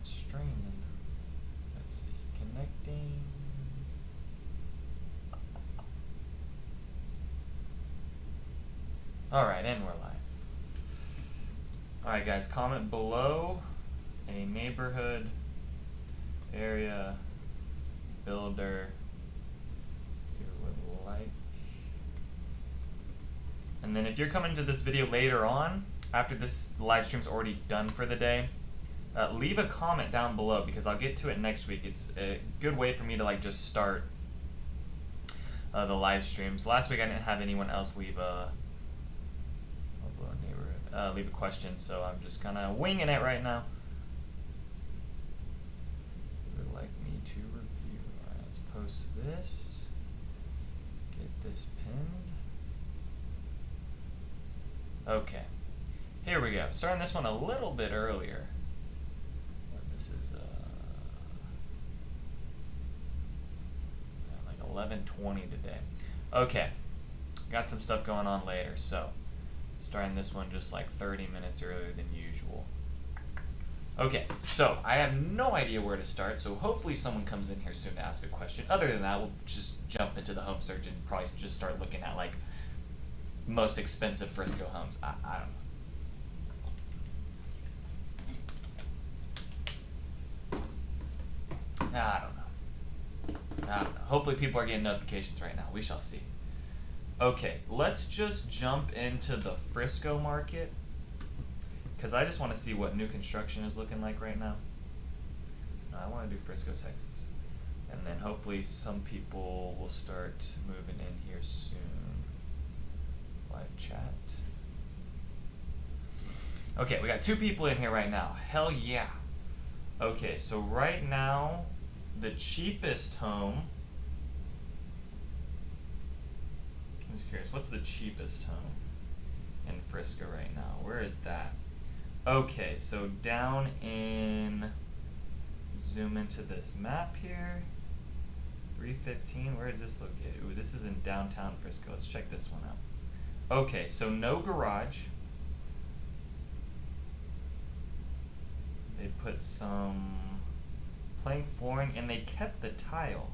it's streaming. Let's see, connecting. All right, and we're live. All right, guys, comment below a neighborhood, area, builder you would like. And then if you're coming to this video later on, after this live stream's already done for the day, leave a comment down below because I'll get to it next week. It's a good way for me to like just start the live streams. Last week I didn't have anyone else leave a question, so I'm just kind of winging it right now. You would like me to review. All right, let's post this. Get this pinned. Okay, here we go. Starting this one a little bit earlier. This is like 11:20 today. Okay, got some stuff going on later, so starting this one just like 30 minutes earlier than usual. Okay, so I have no idea where to start, so hopefully someone comes in here soon to ask a question. Other than that, we'll just jump into the home search and probably just start looking at like most expensive Frisco homes. I don't know. I don't know. Hopefully people are getting notifications right now. We shall see. Okay, let's just jump into the Frisco market because I just want to see what new construction is looking like right now. I want to do Frisco, Texas. And then hopefully some people will start moving in here soon. Live chat. Okay, we got 2 people in here right now. Hell yeah. Okay, so right now, the cheapest home. I'm just curious, what's the cheapest home in Frisco right now? Where is that? Okay, so down in, zoom into this map here. 315, where is this located? Ooh, this is in downtown Frisco. Let's check this one out. Okay, so no garage. They put some plank flooring and they kept the tile.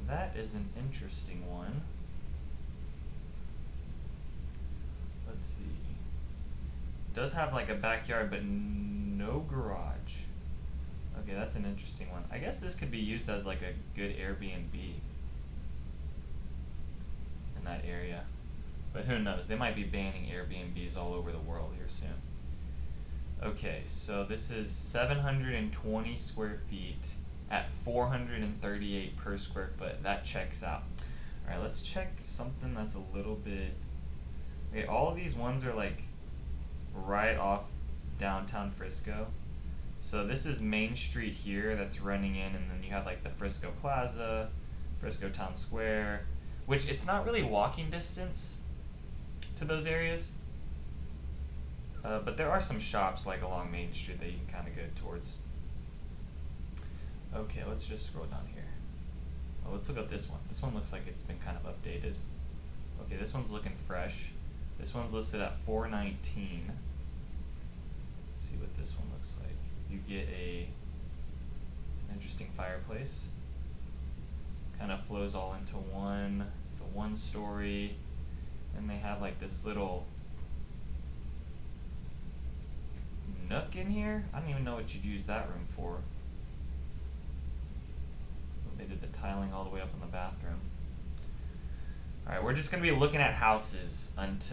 That is an interesting one. Let's see. Does have like a backyard but no garage. Okay, that's an interesting one. I guess this could be used as like a good Airbnb in that area. But who knows? They might be banning Airbnbs all over the world here soon. Okay, so this is 720 square feet at 438 per square foot. That checks out. All right, let's check something that's a little bit. Okay, all of these ones are like right off downtown Frisco. So this is Main Street here that's running in, and then you have like the Frisco Plaza, Frisco Town Square, which it's not really walking distance to those areas. But there are some shops like along Main Street that you can kind of go towards. Okay, let's just scroll down here. Oh, let's look at this one. This one looks like it's been kind of updated. Okay, this one's looking fresh. This one's listed at $419. Let's see what this one looks like. You get it's an interesting fireplace. Kind of flows all into one. It's a 1-story. And they have like this little nook in here. I don't even know what you'd use that room for. They did the tiling all the way up in the bathroom. Alright, we're just going to be looking at houses and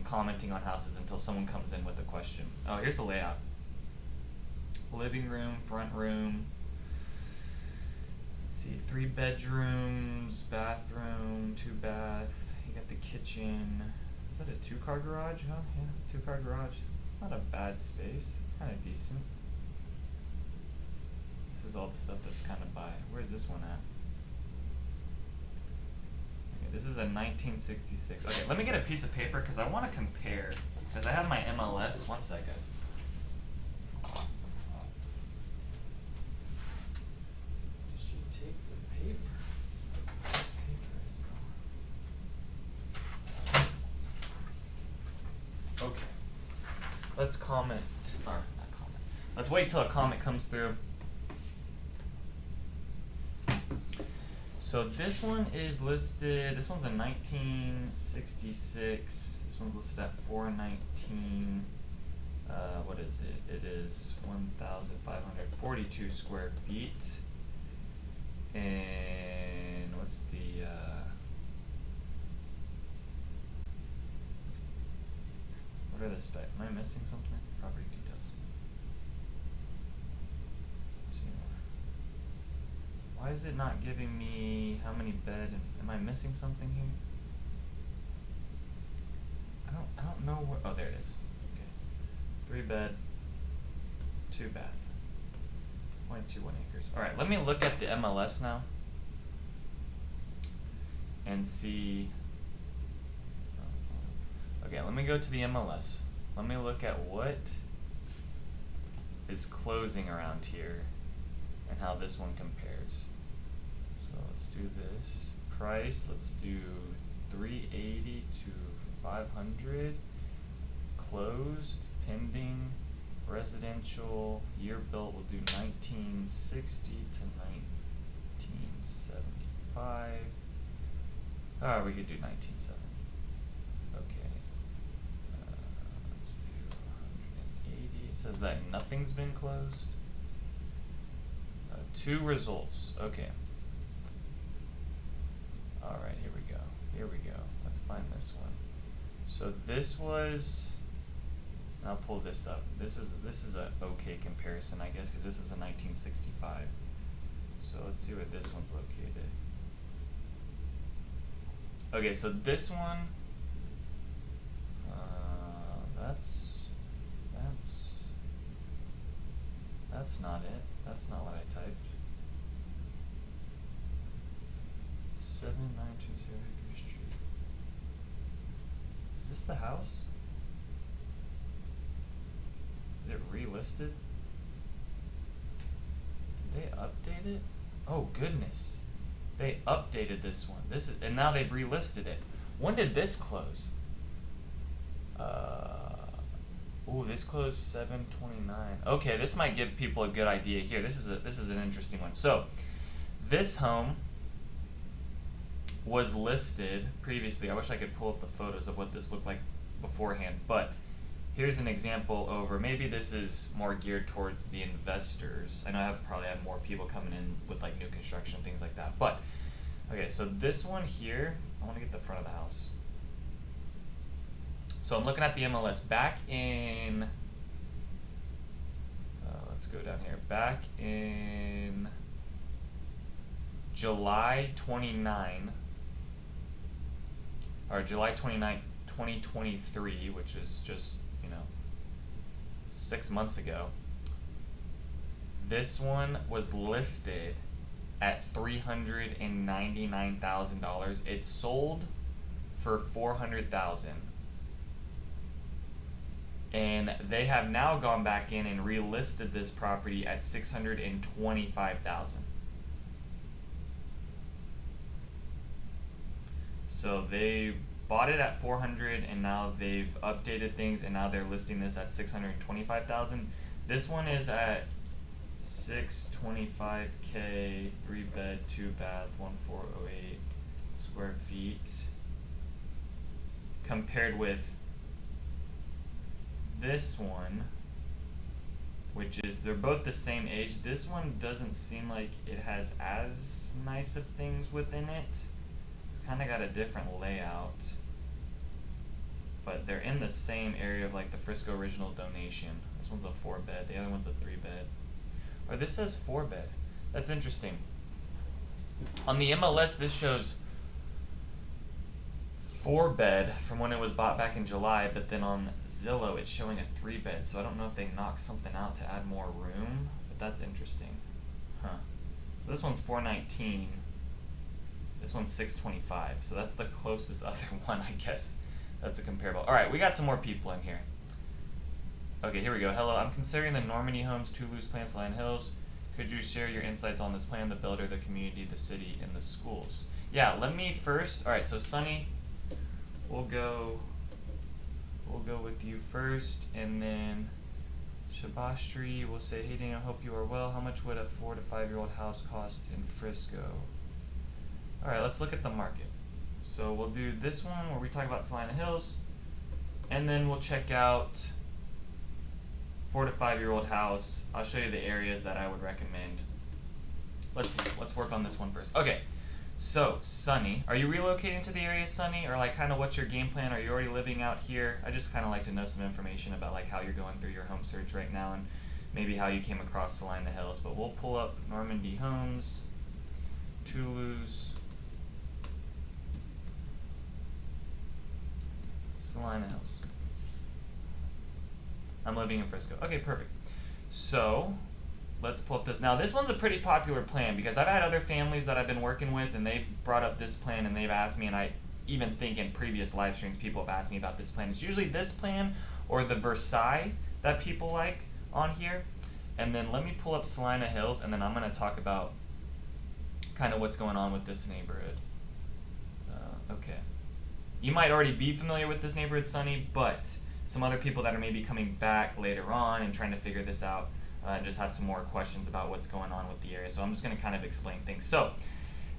commenting on houses until someone comes in with a question. Oh, here's the layout. Living room, front room. Let's see, 3 bedrooms, bathroom, 2 bath. You got the kitchen. Is that a 2-car garage? Huh? Yeah, 2-car garage. It's not a bad space. It's kind of decent. This is all the stuff that's kind of by. Where's this one at? Okay, this is a 1966. Okay, let me get a piece of paper because I want to compare. Because I have my MLS. One sec, guys. Did she take the paper? Okay. Let's comment, or not comment. Let's wait till a comment comes through. So this one is listed, this one's a 1966, this one's listed at 419, what is it? It is 1,542 square feet. And what's the, what are the specs? Am I missing something? Property details. Why is it not giving me how many bed? Am I missing something here? I don't know what. Oh, there it is. Okay, 3 bed, 2 bath, 0.21 acres. All right, let me look at the MLS now and see. Okay, let me go to the MLS. Let me look at what is closing around here and how this one compares. So let's do this. Price, let's do 380 to 500. Closed, pending, residential, year built, we'll do 1960 to 1975. Alright, we could do 1970. Okay. Let's do 180. It says that nothing's been closed. 2 results. Okay. Alright, here we go. Here we go. Let's find this one. So this was, I'll pull this up. This is a okay comparison, I guess, because this is a 1965. So let's see where this one's located. Okay, so this one, that's not it. That's not what I typed. 7920 Hickory Street. Is this the house? Is it relisted? Did they update it? Oh goodness. They updated this one. And now they've relisted it. When did this close? Ooh, this closed 7/29. Okay, this might give people a good idea here. This is an interesting one. So, this home was listed previously. I wish I could pull up the photos of what this looked like beforehand, but here's an example over. Maybe this is more geared towards the investors. I know I probably have more people coming in with like new construction, things like that. But okay, so this one here, I want to get the front of the house. So I'm looking at the MLS back in, let's go down here, back in July 29, or July 29, 2023, which is just, 6 months ago. This one was listed at $399,000. It sold for $400,000. And they have now gone back in and relisted this property at $625,000. So they bought it at $400,000 and now they've updated things and now they're listing this at $625,000. This one is at $625K, 3 bed, 2 bath, 1408 square feet, compared with this one, which is, they're both the same age. This one doesn't seem like it has as nice of things within it. It's kind of got a different layout, but they're in the same area of like the Frisco Original Donation. This one's a 4 bed, the other one's a 3 bed. Or this says 4 bed. That's interesting. On the MLS, this shows 4 bed from when it was bought back in July, but then on Zillow it's showing a 3 bed. So I don't know if they knocked something out to add more room, but that's interesting. Huh. So this one's 419. This one's 625. So that's the closest other one, I guess. That's a comparable. All right, we got some more people in here. Okay, here we go. Hello, I'm considering the Normandy Homes, Toulouse Plants, Lion Hills. Could you share your insights on this plan, the builder, the community, the city, and the schools? Yeah, let me first. All right, so Sunny, we'll go with you first, and then Shabastri will say, hey Daniel, I hope you are well. How much would a 4 to 5-year-old house cost in Frisco? Alright, let's look at the market. So we'll do this one where we talk about Salina Hills, and then we'll check out 4 to 5-year-old house. I'll show you the areas that I would recommend. Let's see, let's work on this one first. Okay, so Sunny, are you relocating to the area, Sunny, or like kind of what's your game plan? Are you already living out here? I just kind of like to know some information about like how you're going through your home search right now and maybe how you came across Salina Hills. But we'll pull up Normandy Homes, Toulouse, Salina Hills. I'm living in Frisco. Okay, perfect. So let's pull up this. Now this one's a pretty popular plan because I've had other families that I've been working with and they've brought up this plan and they've asked me, and I even think in previous live streams people have asked me about this plan. It's usually this plan or the Versailles that people like on here. And then let me pull up Salina Hills and then I'm going to talk about kind of what's going on with this neighborhood. Okay. You might already be familiar with this neighborhood, Sunny, but some other people that are maybe coming back later on and trying to figure this out just have some more questions about what's going on with the area. So I'm just going to kind of explain things. So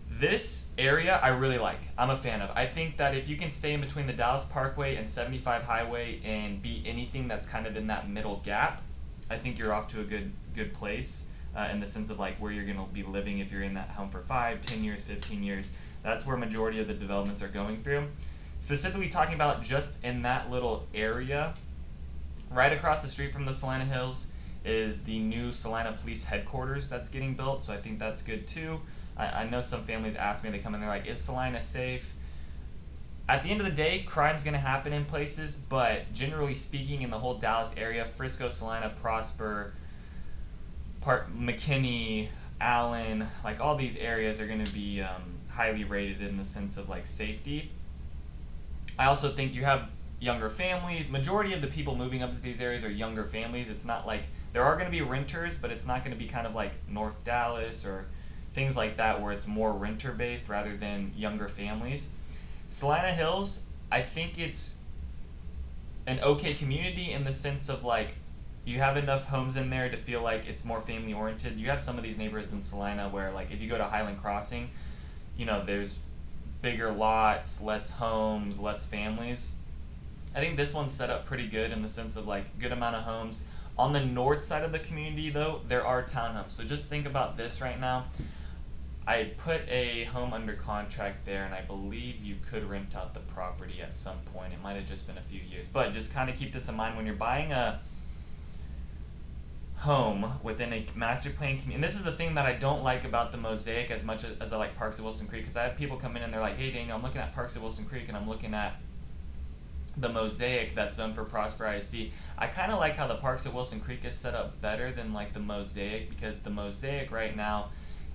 this area I really like. I'm a fan of. I think that if you can stay in between the Dallas Parkway and 75 Highway and be anything that's kind of in that middle gap, I think you're off to a good place in the sense of like where you're going to be living if you're in that home for 5, 10 years, 15 years. That's where majority of the developments are going through. Specifically talking about just in that little area, right across the street from the Salina Hills is the new Salina Police Headquarters that's getting built, so I think that's good too. I know some families ask me, they come in, they're like, is Salina safe? At the end of the day, crime's going to happen in places, but generally speaking in the whole Dallas area, Frisco, Salina, Prosper, McKinney, Allen, like all these areas are going to be highly rated in the sense of like safety. I also think you have younger families. Majority of the people moving up to these areas are younger families. It's not like, there are going to be renters, but it's not going to be kind of like North Dallas or things like that where it's more renter based rather than younger families. Salina Hills, I think it's an okay community in the sense of like you have enough homes in there to feel like it's more family oriented. You have some of these neighborhoods in Salina where like if you go to Highland Crossing, you know, there's bigger lots, less homes, less families. I think this one's set up pretty good in the sense of like good amount of homes. On the north side of the community though, there are townhomes. So just think about this right now. I put a home under contract there and I believe you could rent out the property at some point. It might have just been a few years. But just kind of keep this in mind when you're buying a home within a master plan community. And this is the thing that I don't like about the Mosaic as much as I like Parks at Wilson Creek, because I have people come in and they're like, hey Daniel, I'm looking at Parks at Wilson Creek and I'm looking at the Mosaic that's zoned for Prosper ISD. I kind of like how the Parks at Wilson Creek is set up better than like the Mosaic, because the Mosaic right now,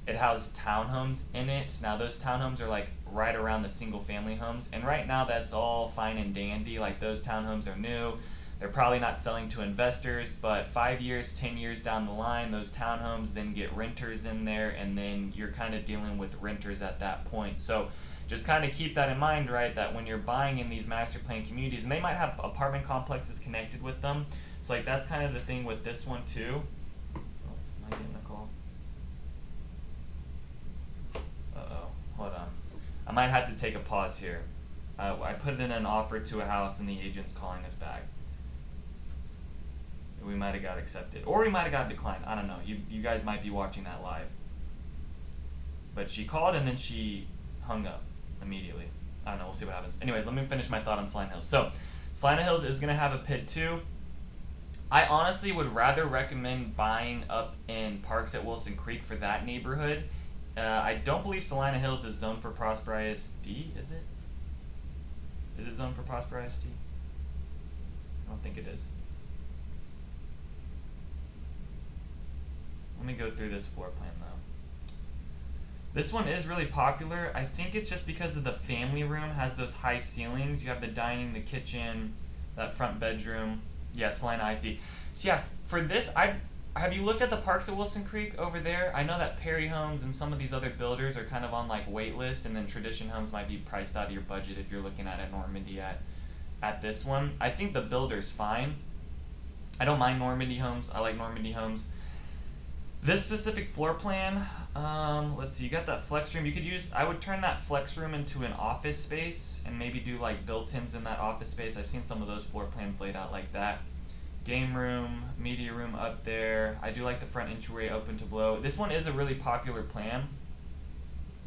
it has townhomes in it. Now those townhomes are like right around the single family homes, and right now that's all fine and dandy. Like those townhomes are new. They're probably not selling to investors, but 5 years, 10 years down the line, those townhomes then get renters in there, and then you're kind of dealing with renters at that point. So just kind of keep that in mind, right, that when you're buying in these master plan communities, and they might have apartment complexes connected with them, so like that's kind of the thing with this one too. Oh, am I getting a call? Hold on. I might have to take a pause here. I put in an offer to a house and the agent's calling us back. We might have got accepted, or we might have got declined. I don't know. You guys might be watching that live. But she called and then she hung up immediately. I don't know. We'll see what happens. Anyways, let me finish my thought on Salina Hills. So, Salina Hills is going to have a pit too. I honestly would rather recommend buying up in Parks at Wilson Creek for that neighborhood. I don't believe Salina Hills is zoned for Prosper ISD, is it? Is it zoned for Prosper ISD? I don't think it is. Let me go through this floor plan though. This one is really popular. I think it's just because of the family room has those high ceilings. You have the dining, the kitchen, that front bedroom. Yeah, Salina ISD. So yeah, for this, have you looked at the Parks at Wilson Creek over there? I know that Perry Homes and some of these other builders are kind of on like wait list, and then Tradition Homes might be priced out of your budget if you're looking at a Normandy at this one. I think the builder's fine. I don't mind Normandy homes. I like Normandy homes. This specific floor plan, let's see, you got that flex room. You could use, I would turn that flex room into an office space and maybe do like built-ins in that office space. I've seen some of those floor plans laid out like that. Game room, media room up there. I do like the front entryway open to below. This one is a really popular plan.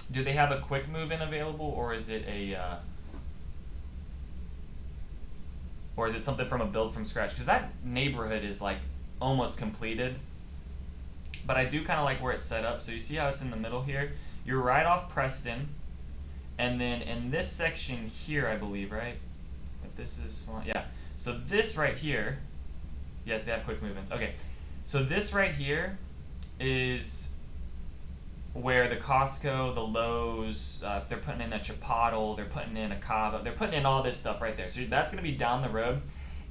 Do they have a quick move-in available, or is it a, or is it something from a build from scratch? Because that neighborhood is like almost completed. But I do kind of like where it's set up. So you see how it's in the middle here? You're right off Preston. And then in this section here, I believe, right? If this is, yeah. So this right here, yes, they have quick movements. Okay. So this right here is where the Costco, the Lowe's, they're putting in a Chipotle, they're putting in a Cava, they're putting in all this stuff right there. So that's going to be down the road.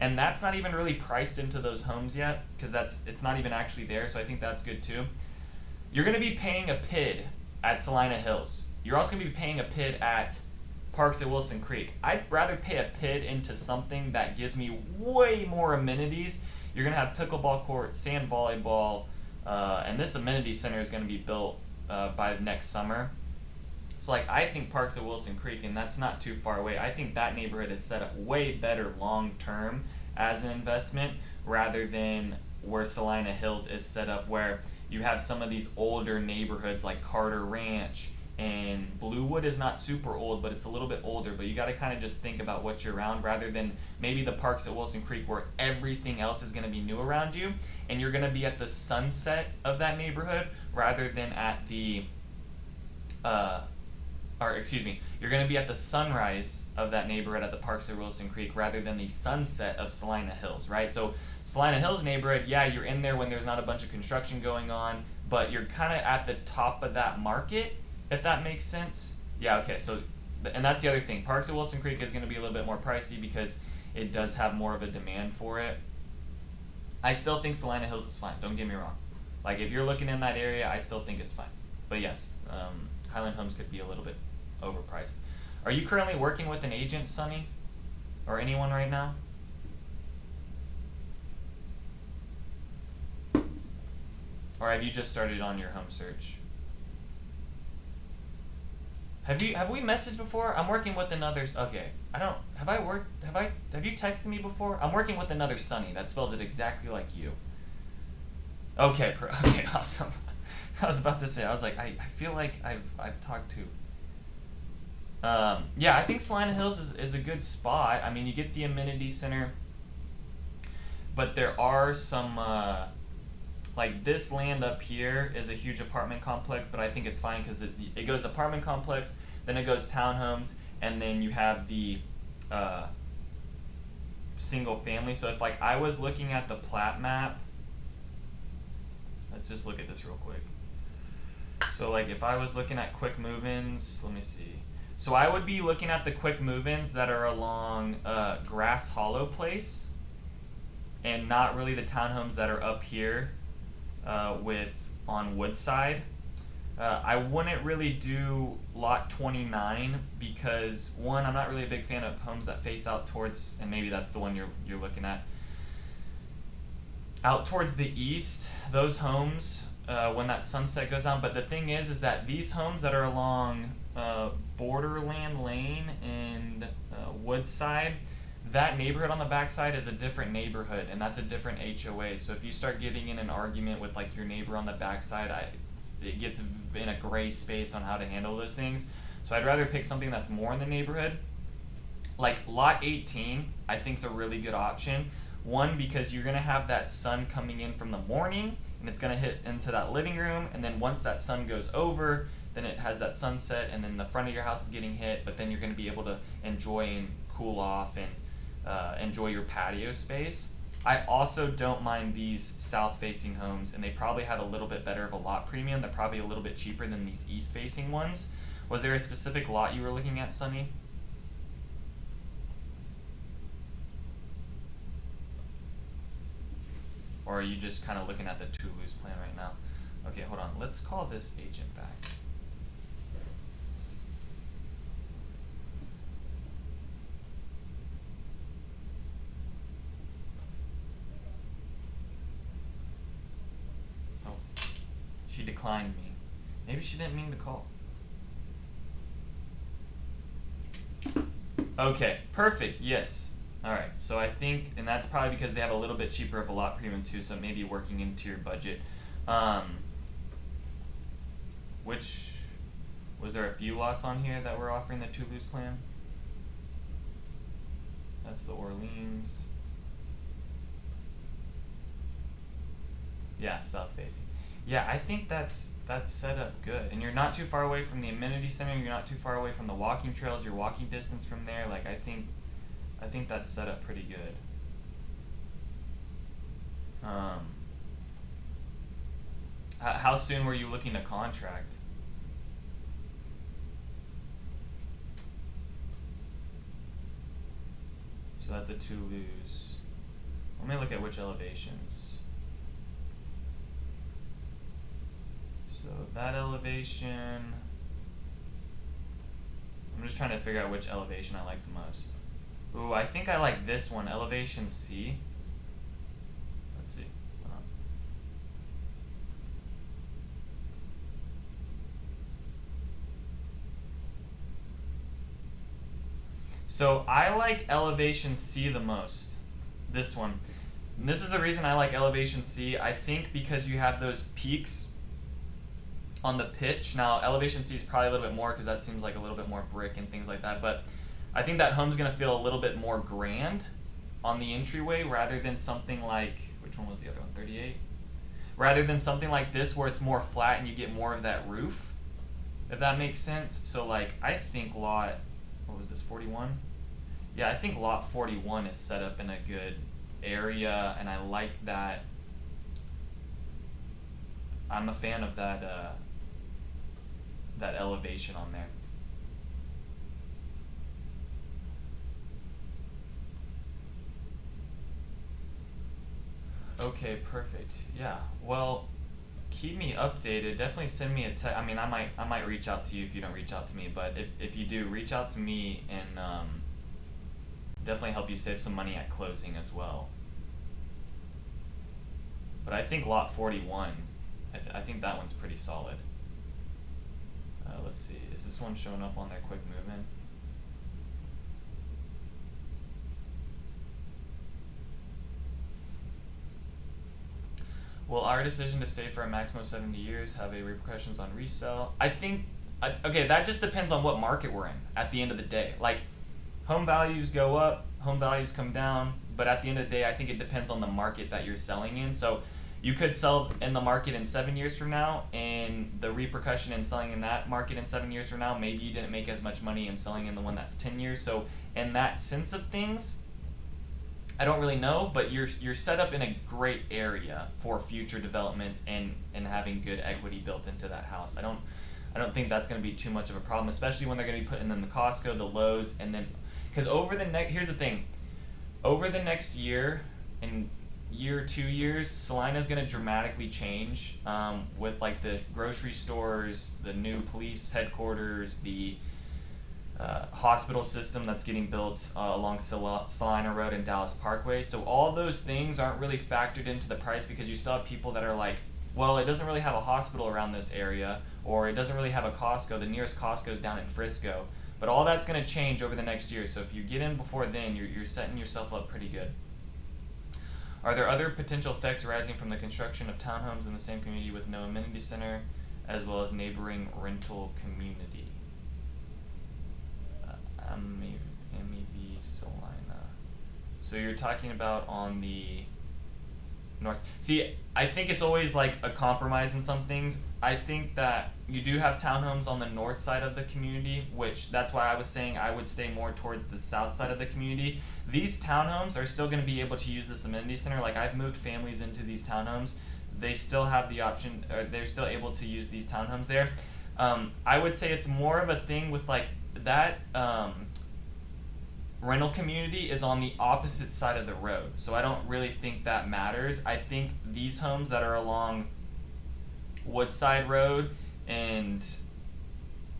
And that's not even really priced into those homes yet, because it's not even actually there, so I think that's good too. You're going to be paying a PID at Salina Hills. You're also going to be paying a PID at Parks at Wilson Creek. I'd rather pay a PID into something that gives me way more amenities. You're going to have pickleball court, sand volleyball, and this amenity center is going to be built by next summer. So like I think Parks at Wilson Creek, and that's not too far away, I think that neighborhood is set up way better long term as an investment rather than where Salina Hills is set up, where you have some of these older neighborhoods like Carter Ranch, and Bluewood is not super old, but it's a little bit older, but you got to kind of just think about what you're around rather than maybe the Parks at Wilson Creek where everything else is going to be new around you, and you're going to be at the sunset of that neighborhood rather than at the you're going to be at the sunrise of that neighborhood at the Parks at Wilson Creek rather than the sunset of Salina Hills, right? So Salina Hills neighborhood, yeah, you're in there when there's not a bunch of construction going on, but you're kind of at the top of that market, if that makes sense. Yeah, okay, so, and that's the other thing. Parks at Wilson Creek is going to be a little bit more pricey because it does have more of a demand for it. I still think Salina Hills is fine, don't get me wrong. Like, if you're looking in that area, I still think it's fine. But yes, Highland Homes could be a little bit overpriced. Are you currently working with an agent, Sonny? Or anyone right now? Or have you just started on your home search? Have we messaged before? I'm working with another, okay. Have you texted me before? I'm working with another Sonny that spells it exactly like you. Okay, okay, awesome. I was about to say, I was like, I feel like I've talked to. Yeah, I think Salina Hills is a good spot. I mean, you get the amenity center, but there are some, like this land up here is a huge apartment complex, but I think it's fine because it goes apartment complex, then it goes townhomes, and then you have the single family. So if like I was looking at the plat map, let's just look at this real quick. So like if I was looking at quick move-ins, let me see. So I would be looking at the quick move-ins that are along Grass Hollow Place, and not really the townhomes that are up here on Woodside. I wouldn't really do lot 29 because one, I'm not really a big fan of homes that face out towards, and maybe that's the one you're looking at, out towards the east. Those homes, when that sunset goes down. But the thing is that these homes that are along Borderland Lane and Woodside, that neighborhood on the backside is a different neighborhood, and that's a different HOA. So if you start getting in an argument with like your neighbor on the backside, it gets in a gray space on how to handle those things. So I'd rather pick something that's more in the neighborhood. Like lot 18, I think is a really good option. One, because you're gonna have that sun coming in from the morning, and it's gonna hit into that living room, and then once that sun goes over, then it has that sunset, and then the front of your house is getting hit, but then you're gonna be able to enjoy and cool off and enjoy your patio space. I also don't mind these south-facing homes, and they probably have a little bit better of a lot premium. They're probably a little bit cheaper than these east-facing ones. Was there a specific lot you were looking at, Sonny? Or are you just kind of looking at the Toulouse plan right now? Okay, hold on. Let's call this agent back. She declined me. Maybe she didn't mean to call. Okay, perfect, yes. Alright, so I think, and that's probably because they have a little bit cheaper of a lot premium too, so it may be working into your budget. Which, was there a few lots on here that were offering the Toulouse plan? That's the Orleans. Yeah, south facing. Yeah, I think that's set up good. And you're not too far away from the amenity center, you're not too far away from the walking trails, you're walking distance from there. Like I think that's set up pretty good. How soon were you looking to contract? So that's a Toulouse. Let me look at which elevations. So that elevation, I'm just trying to figure out which elevation I like the most. Ooh, I think I like this one, elevation C. Let's see. So I like elevation C the most, this one. And this is the reason I like elevation C. I think because you have those peaks on the pitch. Now elevation C is probably a little bit more because that seems like a little bit more brick and things like that, but I think that home's gonna feel a little bit more grand on the entryway rather than something like, which one was the other one, 38? Rather than something like this where it's more flat and you get more of that roof, if that makes sense. So like I think lot, what was this, 41? Yeah, I think lot 41 is set up in a good area, and I like that. I'm a fan of that that elevation on there. Okay, perfect. Yeah. Well, keep me updated. Definitely send me a text. I mean, I might reach out to you if you don't reach out to me, but if you do, reach out to me and definitely help you save some money at closing as well. But I think lot 41, I think that one's pretty solid. Let's see, is this one showing up on their quick movement? Will our decision to stay for a maximum of 70 years have a repercussions on resale? I think, okay, that just depends on what market we're in at the end of the day. Like, home values go up, home values come down, but at the end of the day, I think it depends on the market that you're selling in. So you could sell in the market in 7 years from now, and the repercussion in selling in that market in 7 years from now, maybe you didn't make as much money in selling in the one that's 10 years. So in that sense of things, I don't really know, but you're set up in a great area for future developments and having good equity built into that house. I don't think that's going to be too much of a problem, especially when they're going to be putting in the Costco, the Lowe's, and then because here's the thing, over the next year and year, 2 years, Salina's going to dramatically change with like the grocery stores, the new police headquarters, the hospital system that's getting built along Salina Road and Dallas Parkway. So all those things aren't really factored into the price because you still have people that are like, well, it doesn't really have a hospital around this area, or it doesn't really have a Costco. The nearest Costco is down in Frisco. But all that's going to change over the next year. So if you get in before then, you're setting yourself up pretty good. Are there other potential effects arising from the construction of townhomes in the same community with no amenity center, as well as neighboring rental community? MEV Salina. So you're talking about on the north. See, I think it's always like a compromise in some things. I think that you do have townhomes on the north side of the community, which that's why I was saying I would stay more towards the south side of the community. These townhomes are still going to be able to use this amenity center. Like I've moved families into these townhomes. They still have the option, or they're still able to use these townhomes there. I would say it's more of a thing with like that rental community is on the opposite side of the road. So I don't really think that matters. I think these homes that are along Woodside Road and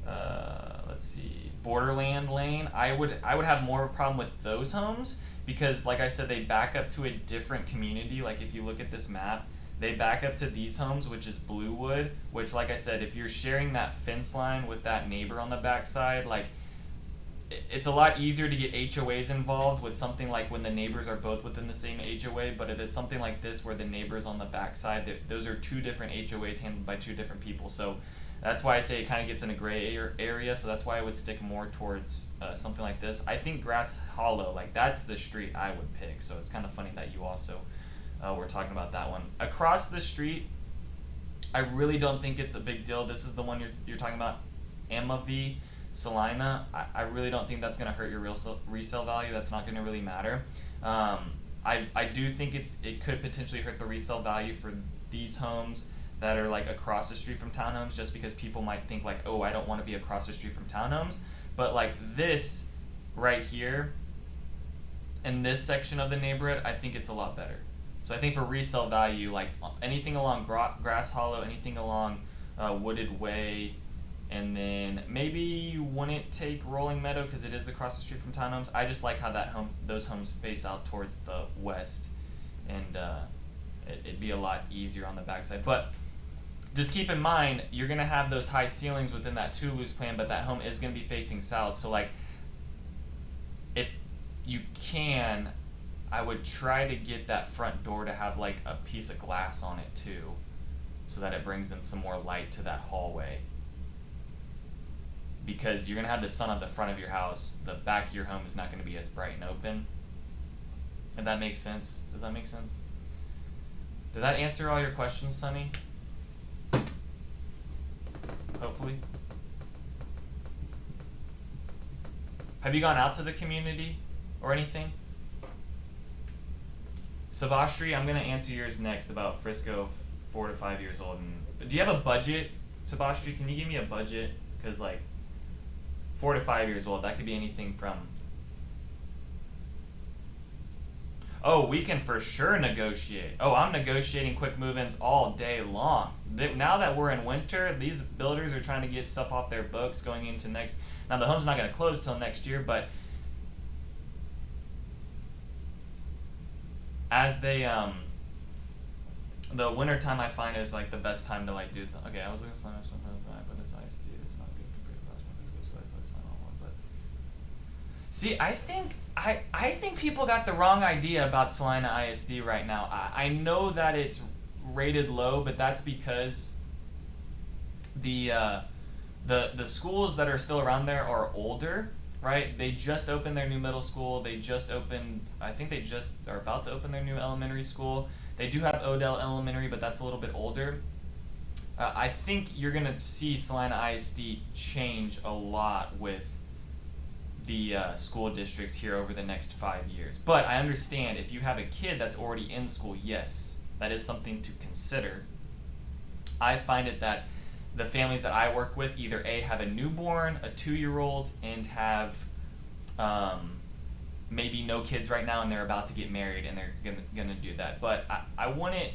let's see, Borderland Lane, I would have more of a problem with those homes because like I said, they back up to a different community. Like if you look at this map, they back up to these homes, which is Bluewood, which, like I said, if you're sharing that fence line with that neighbor on the backside, like, it's a lot easier to get HOAs involved with something like when the neighbors are both within the same HOA, but if it's something like this where the neighbor's on the backside, those are two different HOAs handled by two different people. So that's why I say it kind of gets in a gray area, so that's why I would stick more towards something like this. I think Grass Hollow, like, that's the street I would pick, so it's kind of funny that you also were talking about that one. Across the street, I really don't think it's a big deal. This is the one you're talking about, Amavi. Salina, I really don't think that's going to hurt your resale value. That's not going to really matter. I do think it could potentially hurt the resale value for these homes that are like across the street from townhomes, just because people might think like, oh, I don't want to be across the street from townhomes. But like this right here in this section of the neighborhood, I think it's a lot better. So I think for resale value, like anything along Grass Hollow, anything along Wooded Way, and then maybe you wouldn't take Rolling Meadow because it is across the street from townhomes. I just like how those homes face out towards the west, and it'd be a lot easier on the backside. But just keep in mind, you're gonna have those high ceilings within that Toulouse plan, but that home is gonna be facing south. So like, if you can, I would try to get that front door to have like a piece of glass on it too, so that it brings in some more light to that hallway. Because you're going to have the sun at the front of your house, the back of your home is not going to be as bright and open. If that makes sense. Does that make sense? Did that answer all your questions, Sonny? Hopefully. Have you gone out to the community or anything? Savastri, I'm going to answer yours next about Frisco, 4 to 5 years old. And do you have a budget, Savastri? Can you give me a budget? Because like 4 to 5 years old, that could be anything from, oh, we can for sure negotiate. Oh, I'm negotiating quick move-ins all day long. Now that we're in winter, these builders are trying to get stuff off their books going into next. Now the home's not going to close till next year, but as they the winter time I find is like the best time to like do it. Okay, I was looking at something, but it's ISD. It's not good compared to last month. So I sign on one, but see, I think people got the wrong idea about Salina ISD right now. I know that it's rated low, but that's because the schools that are still around there are older, right? They just opened their new middle school. I think they just are about to open their new elementary school. They do have Odell Elementary, but that's a little bit older. I think you're going to see Salina ISD change a lot with the school districts here over the next 5 years. But I understand if you have a kid that's already in school, yes, that is something to consider. I find it that the families that I work with either A, have a newborn, a 2-year-old, and have maybe no kids right now, and they're about to get married, and they're gonna do that. But I wouldn't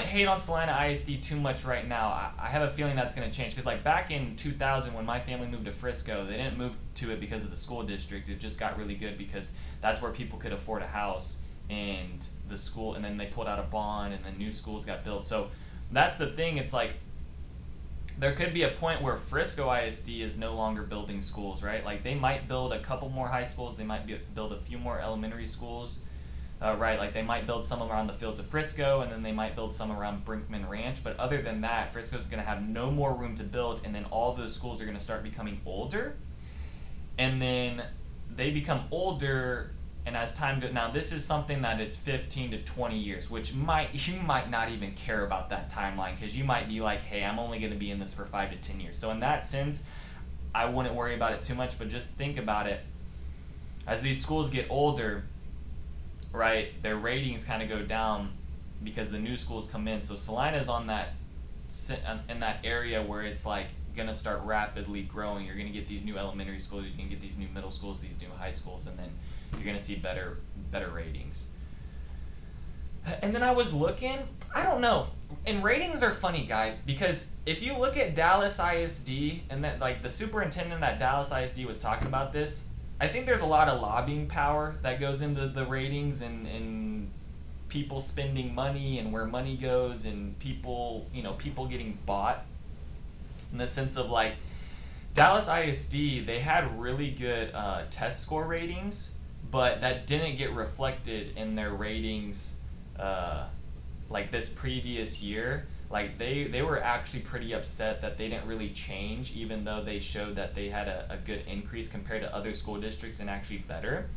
hate on Salina ISD too much right now. I have a feeling that's gonna change, because like back in 2000 when my family moved to Frisco, they didn't move to it because of the school district. It just got really good because that's where people could afford a house, and the school, and then they pulled out a bond, and then new schools got built. So that's the thing. It's like there could be a point where Frisco ISD is no longer building schools, right? Like they might build a couple more high schools, they might build a few more elementary schools, right? Like they might build some around the fields of Frisco, and then they might build some around Brinkman Ranch. But other than that, Frisco's going to have no more room to build, and then all those schools are going to start becoming older. And then they become older, and as time goes, now this is something that is 15 to 20 years, which you might not even care about that timeline, because you might be like, hey, I'm only going to be in this for 5 to 10 years. So in that sense, I wouldn't worry about it too much, but just think about it. As these schools get older, right, their ratings kind of go down because the new schools come in. So Salina's on that, in that area where it's like going to start rapidly growing. You're going to get these new elementary schools, you can get these new middle schools, these new high schools, and then you're going to see better ratings. And then I was looking, I don't know, and ratings are funny, guys, because if you look at Dallas ISD, and that like the superintendent at Dallas ISD was talking about this, I think there's a lot of lobbying power that goes into the ratings, and people spending money and where money goes and people, people getting bought, in the sense of like Dallas ISD, they had really good test score ratings, but that didn't get reflected in their ratings like this previous year. Like they were actually pretty upset that they didn't really change, even though they showed that they had a good increase compared to other school districts and actually better.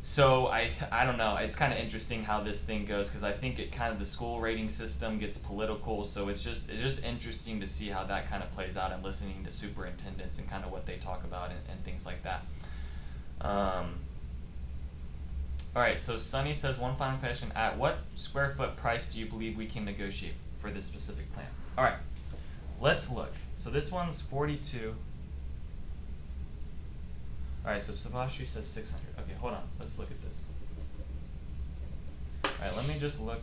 So I don't know. It's kind of interesting how this thing goes, because I think it kind of, the school rating system gets political. So it's just interesting to see how that kind of plays out, and listening to superintendents and kind of what they talk about and things like that. All right. So Sunny says, one final question: at what square foot price do you believe we can negotiate for this specific plan? All right. Let's look. So this one's 42. Alright, so Subhashri says 600. Okay, hold on. Let's look at this. Alright, let me just look.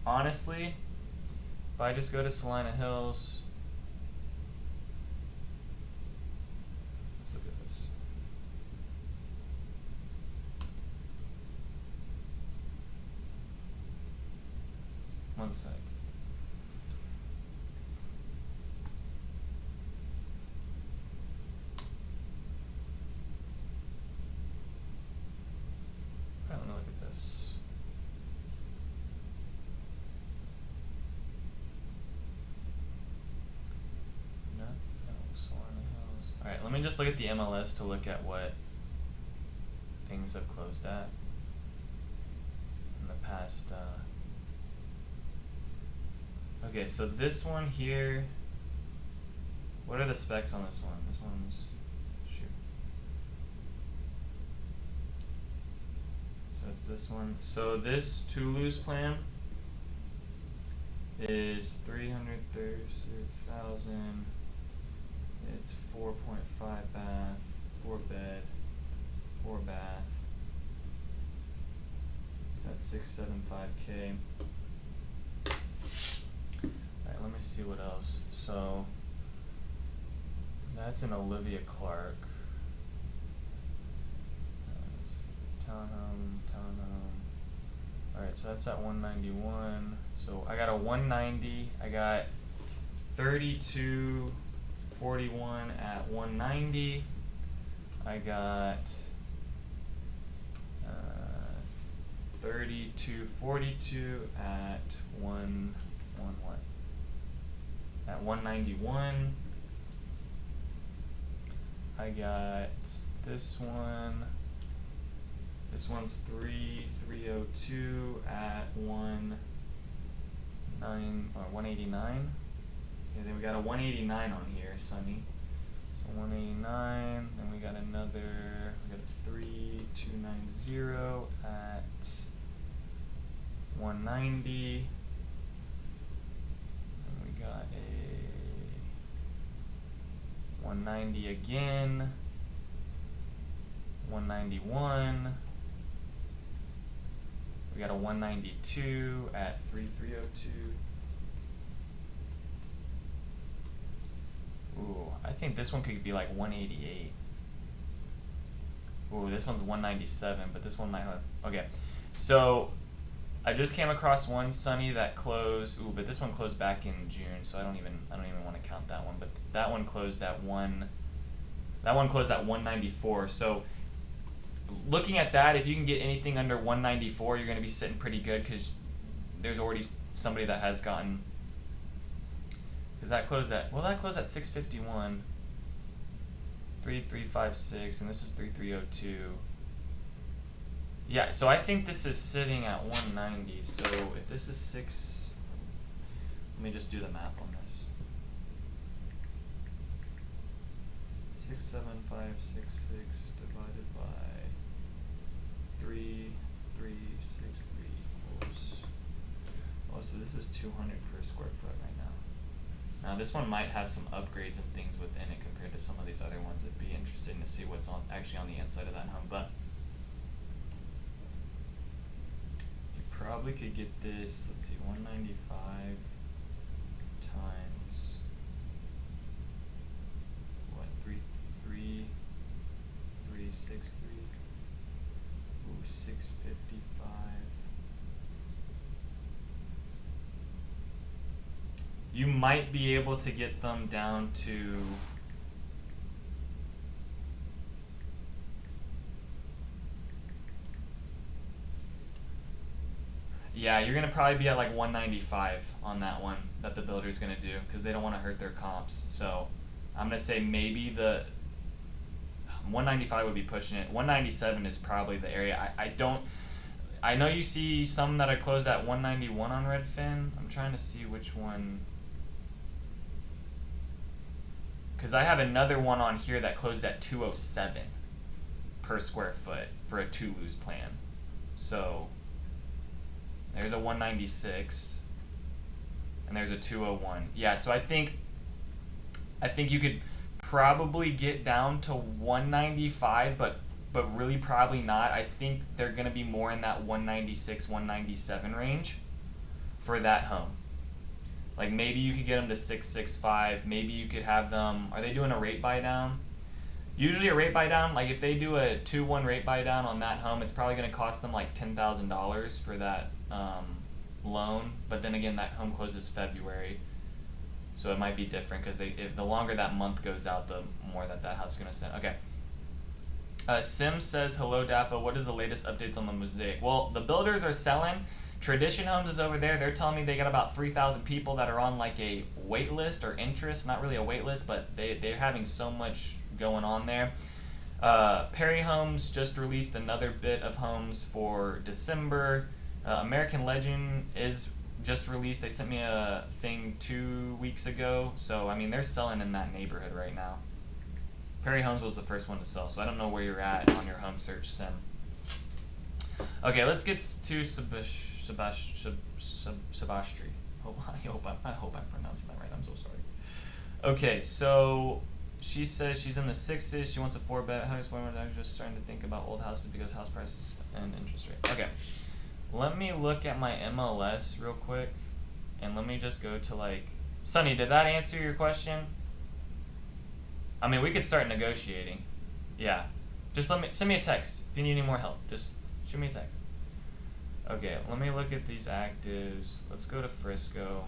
Honestly, if I just go to Salina Hills, let's look at this. One sec. Alright, let me just look at the MLS to look at what things have closed at in the past. Okay, so this one here, what are the specs on this one? This one's, shoot. So it's this one. So this Toulouse plan is 336,000. It's 4.5 bath, 4 bed, 4 bath. It's at 675K. Alright, let me see what else. So that's an Olivia Clark. Townhome. Alright, so that's at 191. So I got a 190. I got 3241 at 190. I got 3242 at 191. I got this one. This one's 3302 at 189. Yeah, then we got a 189 on here, Sunny. So 189, then we got another, we got a 3290 at 190. And we got a 190 again, 191. We got a 192 at 3302. Ooh, I think this one could be like 188. Ooh, this one's 197, but this one might have. Okay, so I just came across one, Sunny, that closed. Ooh, but this one closed back in June, so I don't even want to count that one. But that one closed at 194. So looking at that, if you can get anything under 194, you're going to be sitting pretty good, because there's already somebody that has gotten. Because that closed at 651, 3356, and this is 3302. Yeah, so I think this is sitting at 190. So if this is 6, let me just do the math on this. 67566 divided by 3363 equals. Oh, so this is 200 per square foot right now. Now this one might have some upgrades and things within it compared to some of these other ones. It'd be interesting to see what's actually on the inside of that home, but you probably could get this, let's see, 195 times what, 363. Ooh, 655 You might be able to get them down to... Yeah, you're going to probably be at like 195 on that one that the builder's going to do because they don't want to hurt their comps. So I'm going to say maybe the 195 would be pushing it. 197 is probably the area. I know you see some that are closed at 191 on Redfin. I'm trying to see which one. Because I have another one on here that closed at 207 per square foot for a 2-lose plan. So there's a 196 and there's a 201. Yeah, so I think you could probably get down to 195, but really probably not. I think they're going to be more in that 196, 197 range for that home. Like maybe you could get them to 665. Maybe you could have them. Are they doing a rate buy down? Usually a rate buy down, like if they do a 2-1 rate buy down on that home, it's probably going to cost them like $10,000 for that loan. But then again, that home closes February, so it might be different because the longer that month goes out, the more that house is going to send. Okay. Sim says, hello DAPA, what is the latest updates on the Mosaic? Well, the builders are selling. Tradition Homes is over there. They're telling me they got about 3,000 people that are on like a wait list or interest. Not really a wait list, but they're having so much going on there. Perry Homes just released another bit of homes for December. American Legend is just released. They sent me a thing 2 weeks ago. So, I mean, they're selling in that neighborhood right now. Perry Homes was the first one to sell, so I don't know where you're at on your home search sim. Okay, let's get to Sebastri. I hope I'm pronouncing that right. I'm so sorry. Okay, so she says she's in the 6s. She wants a 4-bed house. I'm just starting to think about old houses because house prices and interest rate. Okay, let me look at my MLS real quick, and let me just go to like... Sonny, did that answer your question? I mean, we could start negotiating. Yeah. Just send me a text if you need any more help. Just shoot me a text. Okay, let me look at these actives. Let's go to Frisco.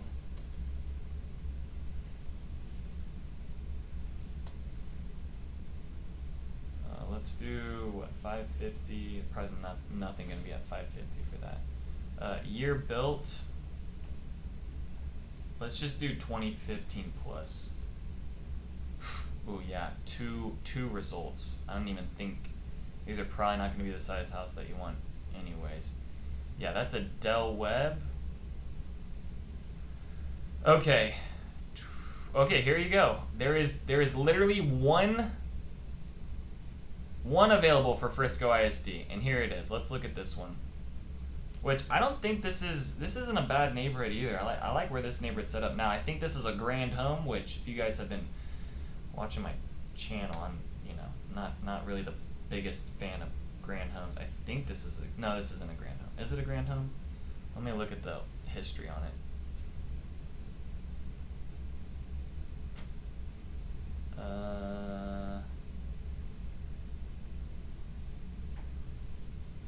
Let's do, what, 550? Probably nothing going to be at 550 for that. Year built. Let's just do 2015 plus. Oh yeah, two results. I don't even think these are probably not going to be the size house that you want anyways. Yeah, that's a Del Webb. Okay, here you go. There is literally one available for Frisco ISD, and here it is. Let's look at this one. Which I don't think this isn't a bad neighborhood either. I like where this neighborhood's set up now. I think this is a grand home, which if you guys have been watching my channel, I'm not really the biggest fan of grand homes. I think this is no, this isn't a grand home. Is it a grand home? Let me look at the history on it.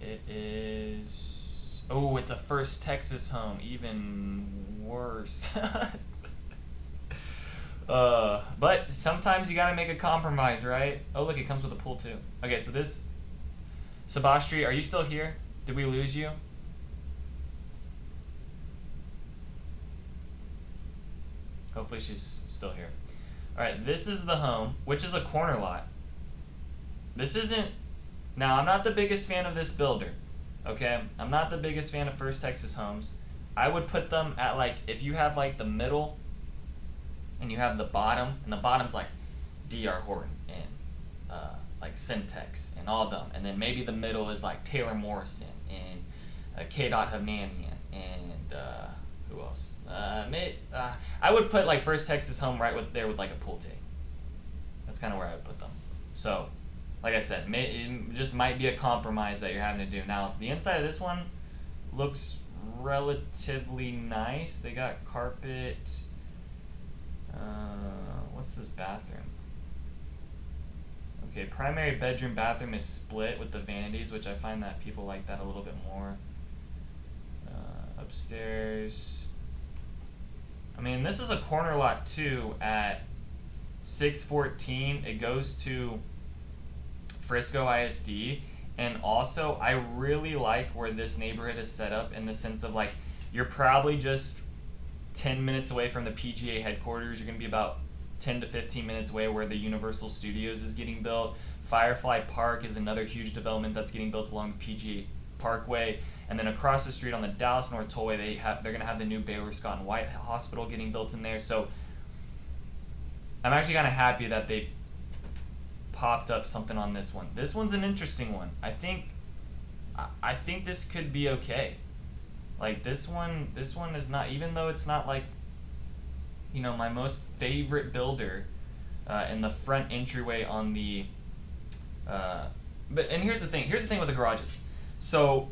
It is. Oh, it's a First Texas home. Even worse. But sometimes you gotta make a compromise, right? Oh, look, it comes with a pool too. Okay, so this Sebastri, are you still here? Did we lose you? Hopefully she's still here. Alright, this is the home, which is a corner lot. This isn't... Now, I'm not the biggest fan of this builder, okay? I'm not the biggest fan of First Texas Homes. I would put them at, like, if you have, like, the middle, and you have the bottom, and the bottom's, like, D.R. Horton, and, like, Syntex, and all of them. And then maybe the middle is, like, Taylor Morrison, and K.Dot Havnanian, and, who else? I would put, like, First Texas Home right there with, like, a pool table. That's kind of where I would put them. So, like I said, it just might be a compromise that you're having to do. Now, the inside of this one looks relatively nice. They got carpet. What's this bathroom? Okay, primary bedroom, bathroom is split with the vanities, which I find that people like that a little bit more. Upstairs. I mean, And this is a corner lot too at 614. It goes to Frisco ISD. And also, I really like where this neighborhood is set up in the sense of like, you're probably just 10 minutes away from the PGA headquarters. You're going to be about 10 to 15 minutes away where the Universal Studios is getting built. Firefly Park is another huge development that's getting built along the PGA Parkway. And then across the street on the Dallas North Tollway, they're going to have the new Baylor Scott and White Hospital getting built in there. So I'm actually kind of happy that they popped up something on this one. This one's an interesting one. I think this could be okay. Like this one is not, even though it's not like, you know, my most favorite builder in the front entryway on the and here's the thing with the garages. So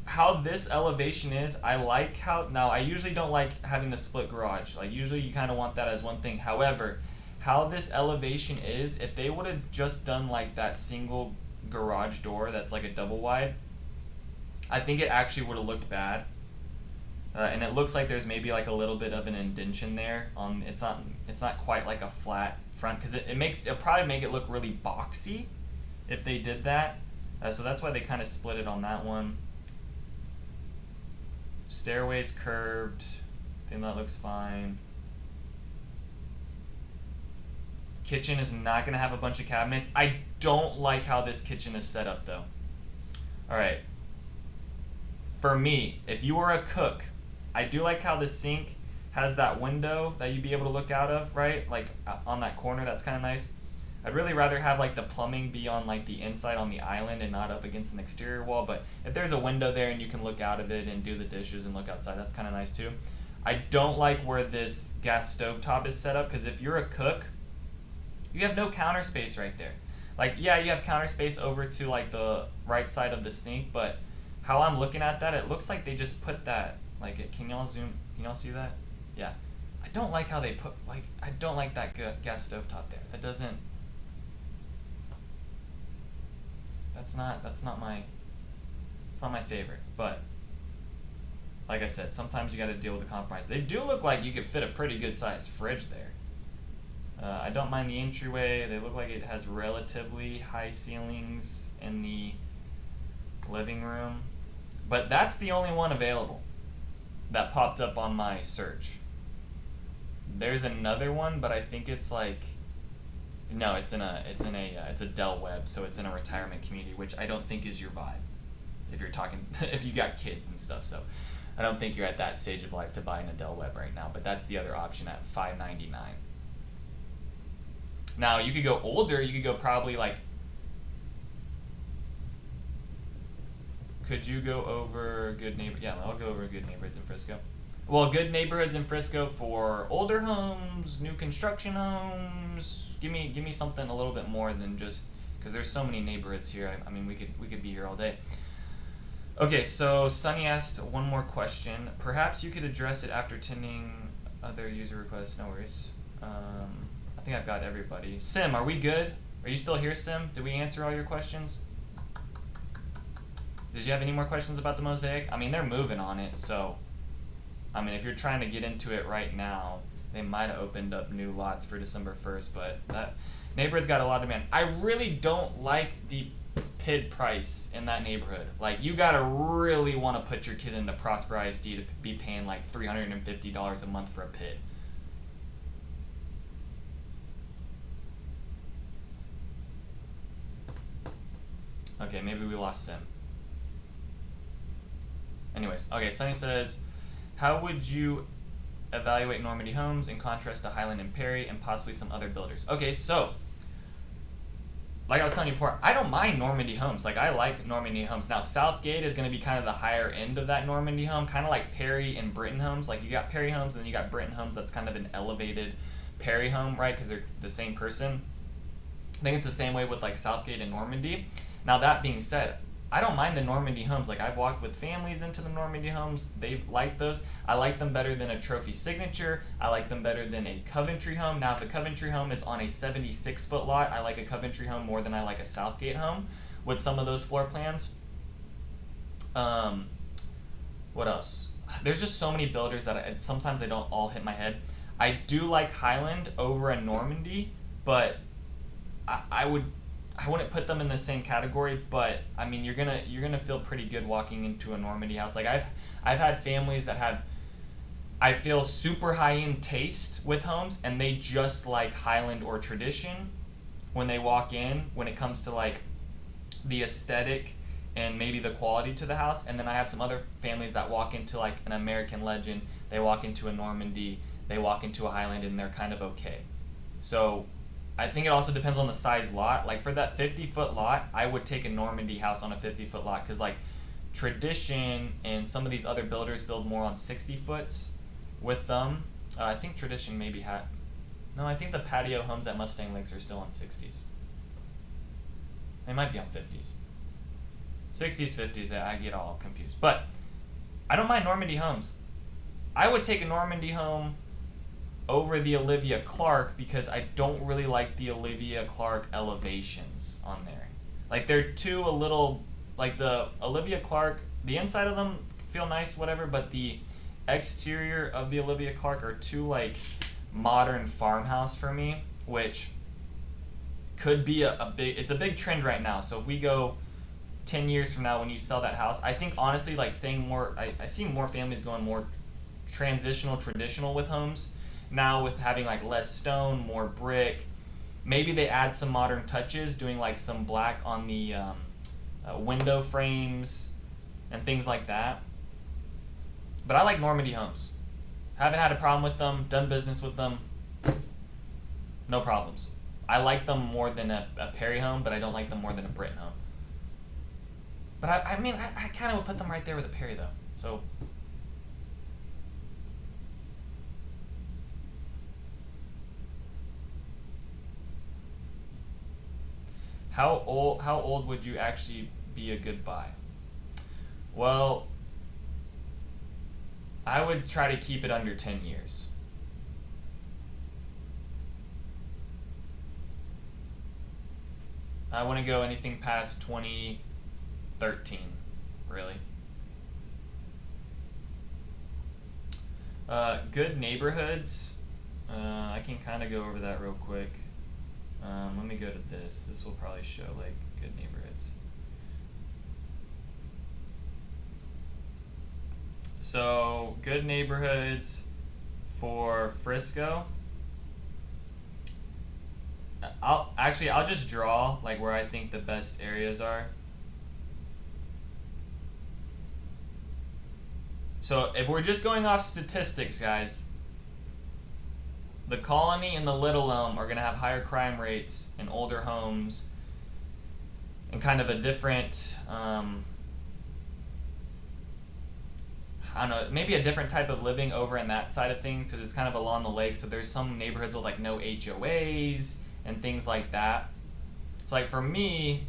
how this elevation is, I like how, now I usually don't like having the split garage. Like usually you kind of want that as one thing. However, how this elevation is, if they would have just done like that single garage door that's like a double wide, I think it actually would have looked bad. And it looks like there's maybe like a little bit of an indentation there. It's not quite like a flat front, because it'll probably make it look really boxy if they did that. So that's why they kind of split it on that one. Stairway's curved. I think that looks fine. Kitchen is not going to have a bunch of cabinets. I don't like how this kitchen is set up though. Alright. For me, if you are a cook, I do like how the sink has that window that you'd be able to look out of, right? Like on that corner, that's kind of nice. I'd really rather have like the plumbing be on like the inside on the island and not up against an exterior wall, but if there's a window there and you can look out of it and do the dishes and look outside, that's kind of nice too. I don't like where this gas stove top is set up, because if you're a cook, you have no counter space right there. Like, yeah, you have counter space over to like the right side of the sink, but how I'm looking at that, it looks like they just put that, like, can y'all zoom, can y'all see that? Yeah. I don't like how they put, like, I don't like that gas stove top there. That doesn't, that's not my favorite, but like I said, sometimes you got to deal with the compromise. They do look like you could fit a pretty good sized fridge there. I don't mind the entryway. They look like it has relatively high ceilings in the living room, but that's the only one available that popped up on my search. There's another one, but I think it's like, no, it's a Del Webb, so it's in a retirement community, which I don't think is your vibe if you're talking if you got kids and stuff. So I don't think you're at that stage of life to buy an Del Webb right now, but that's the other option at $599. Now you could go older. You could go probably like, could you go over Good Neighbor? Yeah, I'll go over Good Neighborhoods in Frisco. Well, Good Neighborhoods in Frisco for older homes, new construction homes. Give me something a little bit more than just, because there's so many neighborhoods here. I mean, we could be here all day. Okay, so Sunny asked one more question. Perhaps you could address it after attending other user requests. No worries. I think I've got everybody. Sim, are we good? Are you still here, Sim? Did we answer all your questions? Did you have any more questions about the mosaic? I mean, they're moving on it, so I mean, if you're trying to get into it right now, they might have opened up new lots for December 1st, but that neighborhood's got a lot of demand. I really don't like the PID price in that neighborhood. Like, you gotta really want to put your kid into Prosper ISD to be paying like $350 a month for a PID. Okay, maybe we lost Sim. Anyways, okay, Sunny says, how would you evaluate Normandy Homes in contrast to Highland and Perry and possibly some other builders? Okay, so, like I was telling you before, I don't mind Normandy Homes. Like, I like Normandy Homes. Now, Southgate is going to be kind of the higher end of that Normandy home, kind of like Perry and Britton Homes. Like, you got Perry Homes and then you got Britton Homes. That's kind of an elevated Perry home, right, because they're the same person. I think it's the same way with, like, Southgate and Normandy. Now, that being said, I don't mind the Normandy homes. Like, I've walked with families into the Normandy homes. They've liked those. I like them better than a Trophy Signature. I like them better than a Coventry home. Now, if a Coventry home is on a 76-foot lot, I like a Coventry home more than I like a Southgate home with some of those floor plans. What else? there's just so many builders that sometimes they don't all hit my head. I do like Highland over a Normandy, but I wouldn't put them in the same category. But I mean, you're gonna feel pretty good walking into a Normandy house. Like I've had families that have, I feel, super high end taste with homes, and they just like Highland or tradition when they walk in, when it comes to like the aesthetic and maybe the quality to the house. And then I have some other families that walk into like an American Legend, they walk into a Normandy, they walk into a Highland, and they're kind of okay. So I think it also depends on the size lot. Like for that 50-foot lot, I would take a Normandy house on a 50-foot lot, because like Tradition and some of these other builders build more on 60-foots with them. I think Tradition maybe had, no, I think the patio homes at Mustang Lakes are still on 60s. They might be on 50s. 60s, 50s, I get all confused. But I don't mind Normandy homes. I would take a Normandy home over the Olivia Clark, because I don't really like the Olivia Clark elevations on there. Like they're too a little, like the Olivia Clark, the inside of them feel nice, whatever, but the exterior of the Olivia Clark are too like modern farmhouse for me, which could be it's a big trend right now. So if we go 10 years from now, when you sell that house, I think honestly, like staying more, I see more families going more traditional with homes now, with having like less stone, more brick. Maybe they add some modern touches, doing like some black on the window frames and things like that. But I like Normandy homes. Haven't had a problem with them, done business with them, no problems. I like them more than a Perry home, but I don't like them more than a Britton home. But I mean, I kind of would put them right there with a Perry though. So how old would you actually be a good buy? Well, I would try to keep it under 10 years. I wouldn't go anything past 2013, really. Good neighborhoods. I can kind of go over that real quick. Let me go to this. This will probably show like good neighborhoods. So good neighborhoods for Frisco. I'll just draw like where I think the best areas are. So if we're just going off statistics, guys, the Colony and the Little Elm are going to have higher crime rates in older homes and kind of a different, I don't know, maybe a different type of living over in that side of things, because it's kind of along the lake. So there's some neighborhoods with like no HOAs and things like that. So like for me,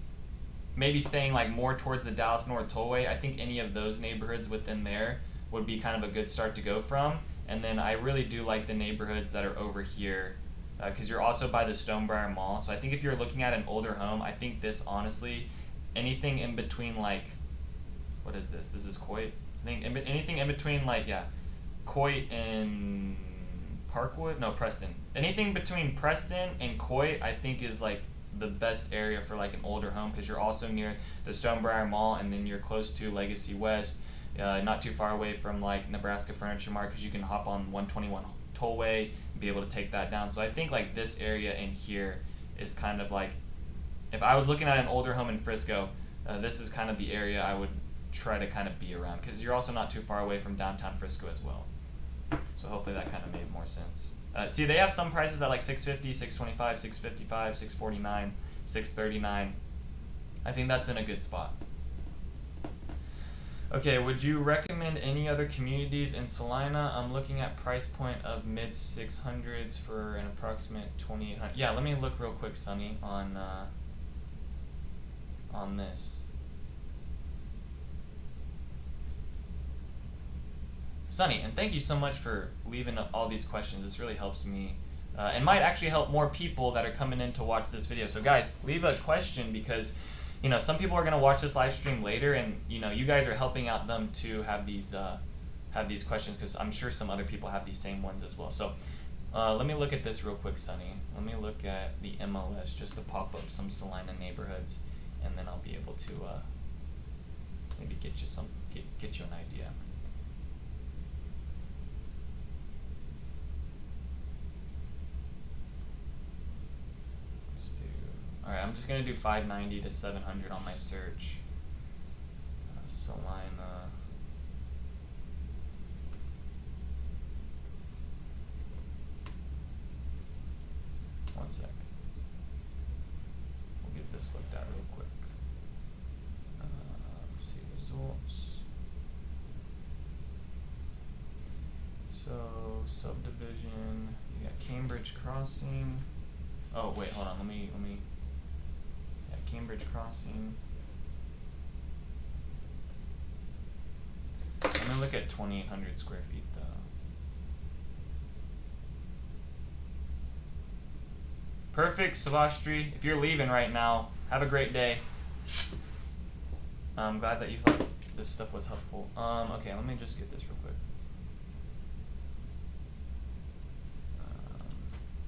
maybe staying like more towards the Dallas North Tollway, I think any of those neighborhoods within there would be kind of a good start to go from. And then I really do like the neighborhoods that are over here, because you're also by the Stonebriar Mall. So I think if you're looking at an older home, I think this, honestly, anything in between like, what is this? This is Coit. I think anything in between like, yeah, Coit and Parkwood? No, Preston. Anything between Preston and Coit, I think is like the best area for like an older home, because you're also near the Stonebriar Mall, and then you're close to Legacy West. Not too far away from like Nebraska Furniture Mart, because you can hop on 121 Tollway and be able to take that down. So I think like this area in here is kind of like, if I was looking at an older home in Frisco, this is kind of the area I would try to kind of be around, because you're also not too far away from downtown Frisco as well. So hopefully that kind of made more sense. See, they have some prices at like $650, $625, $655, $649, $639. I think that's in a good spot. Okay, would you recommend any other communities in Salina? I'm looking at price point of mid 600s for an approximate 2,800. Yeah, let me look real quick, Sonny, on this. Sonny, and thank you so much for leaving all these questions. This really helps me, and might actually help more people that are coming in to watch this video. So guys, leave a question, because you know, some people are going to watch this live stream later, and you know, you guys are helping out them to have these have these questions because I'm sure some other people have these same ones as well. So let me look at this real quick, Sonny. Let me look at the MLS just to pop up some Salina neighborhoods, and then I'll be able to maybe get you an idea. Let's do. All right, I'm just gonna do 590 to 700 on my search. Salina. One sec. We'll get this looked at real quick. Let's see results. So subdivision. You got Cambridge Crossing. Oh wait, hold on. Let me. Yeah, Cambridge Crossing. I'm gonna look at 2,800 square feet though. Perfect, Savastri. If you're leaving right now, have a great day. I'm glad that you thought this stuff was helpful. Okay, let me just get this real quick.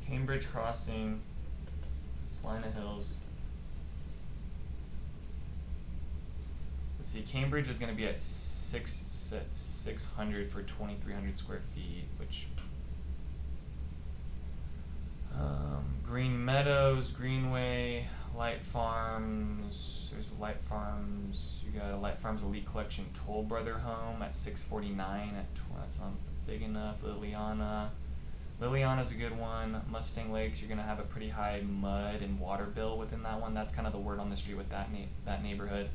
Cambridge Crossing, Salina Hills. Let's see, Cambridge is gonna be at 600 for 2,300 square feet, which Green Meadows, Greenway, Light Farms. There's Light Farms. You got a Light Farms Elite Collection Toll Brother home at 649. That's not big enough. Liliana's a good one. Mustang Lakes. You're gonna have a pretty high mud and water bill within that one. That's kind of the word on the street with that neighborhood.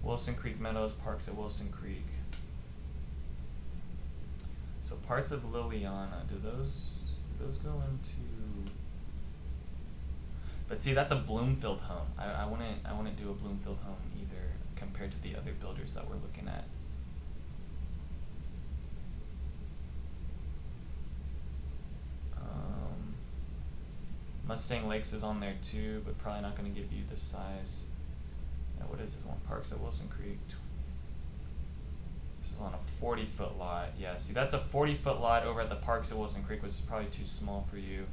Wilson Creek Meadows, parks at Wilson Creek. So parts of Liliana, do those go into? But see, that's a Bloomfield home. I wouldn't do a Bloomfield home either compared to the other builders that we're looking at. Mustang Lakes is on there too, but probably not going to give you the size. Now, what is this one? Parks at Wilson Creek. This is on a 40-foot lot. Yeah, see, that's a 40-foot lot over at the Parks at Wilson Creek, which is probably too small for you.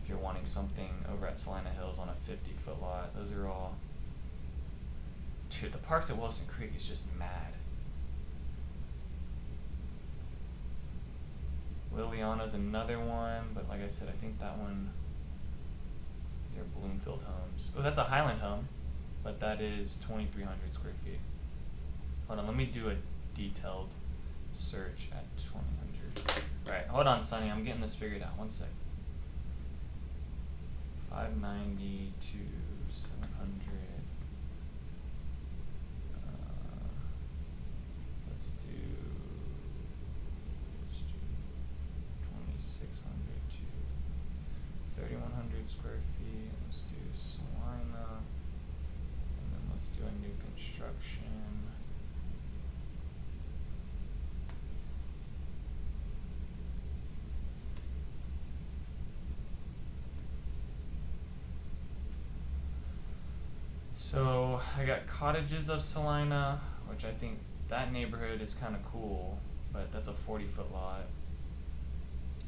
If you're wanting something over at Salina Hills on a 50-foot lot, those are all. Dude, the Parks at Wilson Creek is just mad. Liliana's another one, but like I said, I think that one. These are Bloomfield homes. Oh, that's a Highland home, but that is 2,300 square feet. Hold on, let me do a detailed search at 2,000. Right, hold on, Sonny. I'm getting this figured out. One sec. 590 to 700. Let's do 2,600 to 3,100 square feet. Let's do Salina, and then let's do a new construction. So I got Cottages of Salina, which I think that neighborhood is kind of cool, but that's a 40-foot lot.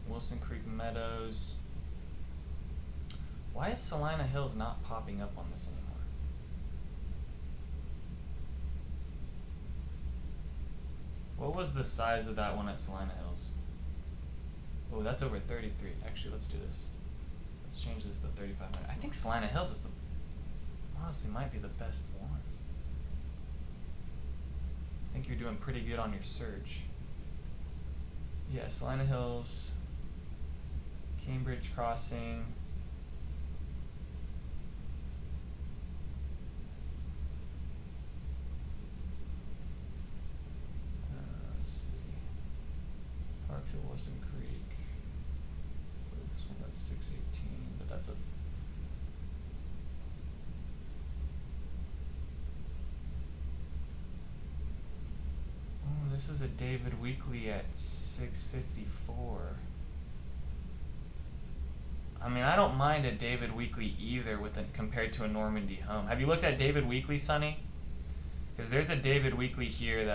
Wilson Creek Meadows. Why is Salina Hills not popping up on this anymore? What was the size of that one at Salina Hills? Oh, that's over 33. Actually, let's do this. Let's change this to 3,500. I think Salina Hills is honestly might be the best one. I think you're doing pretty good on your search. Yeah, Salina Hills, Cambridge Crossing. Let's see. Parks at Wilson Creek. What is this one? That's 618, but that's a. Oh, this is a David Weekly at 654. I mean, I don't mind a David Weekly either compared to a Normandy home. Have you looked at David Weekly, Sonny? Because there's a David Weekly here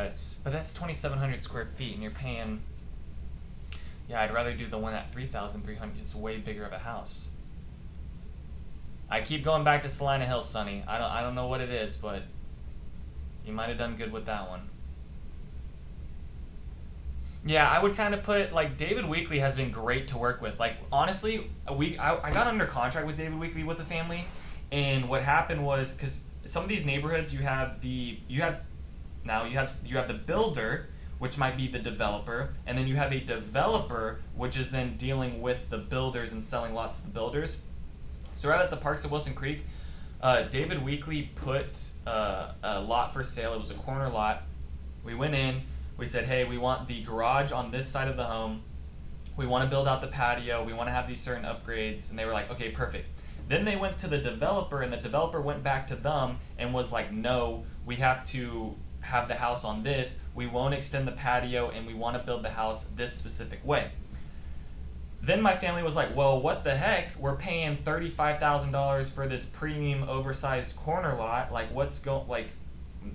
but that's 2,700 square feet, and you're paying. Yeah, I'd rather do the one at 3,300. It's way bigger of a house. I keep going back to Salina Hills, Sonny. I don't know what it is, but you might have done good with that one. Yeah, I would kind of put, like, David Weekly has been great to work with. Like, honestly, I got under contract with David Weekly with the family, and what happened was, because some of these neighborhoods, you have the builder, which might be the developer, and then you have a developer, which is then dealing with the builders and selling lots to the builders. So right at the Parks at Wilson Creek, David Weekly put a lot for sale. It was a corner lot. We went in. We said, hey, we want the garage on this side of the home. We want to build out the patio. We want to have these certain upgrades. And they were like, okay, perfect. Then they went to the developer, and the developer went back to them and was like, no, we have to have the house on this. We won't extend the patio, and we want to build the house this specific way. Then my family was like, well, what the heck? We're paying $35,000 for this premium oversized corner lot. Like,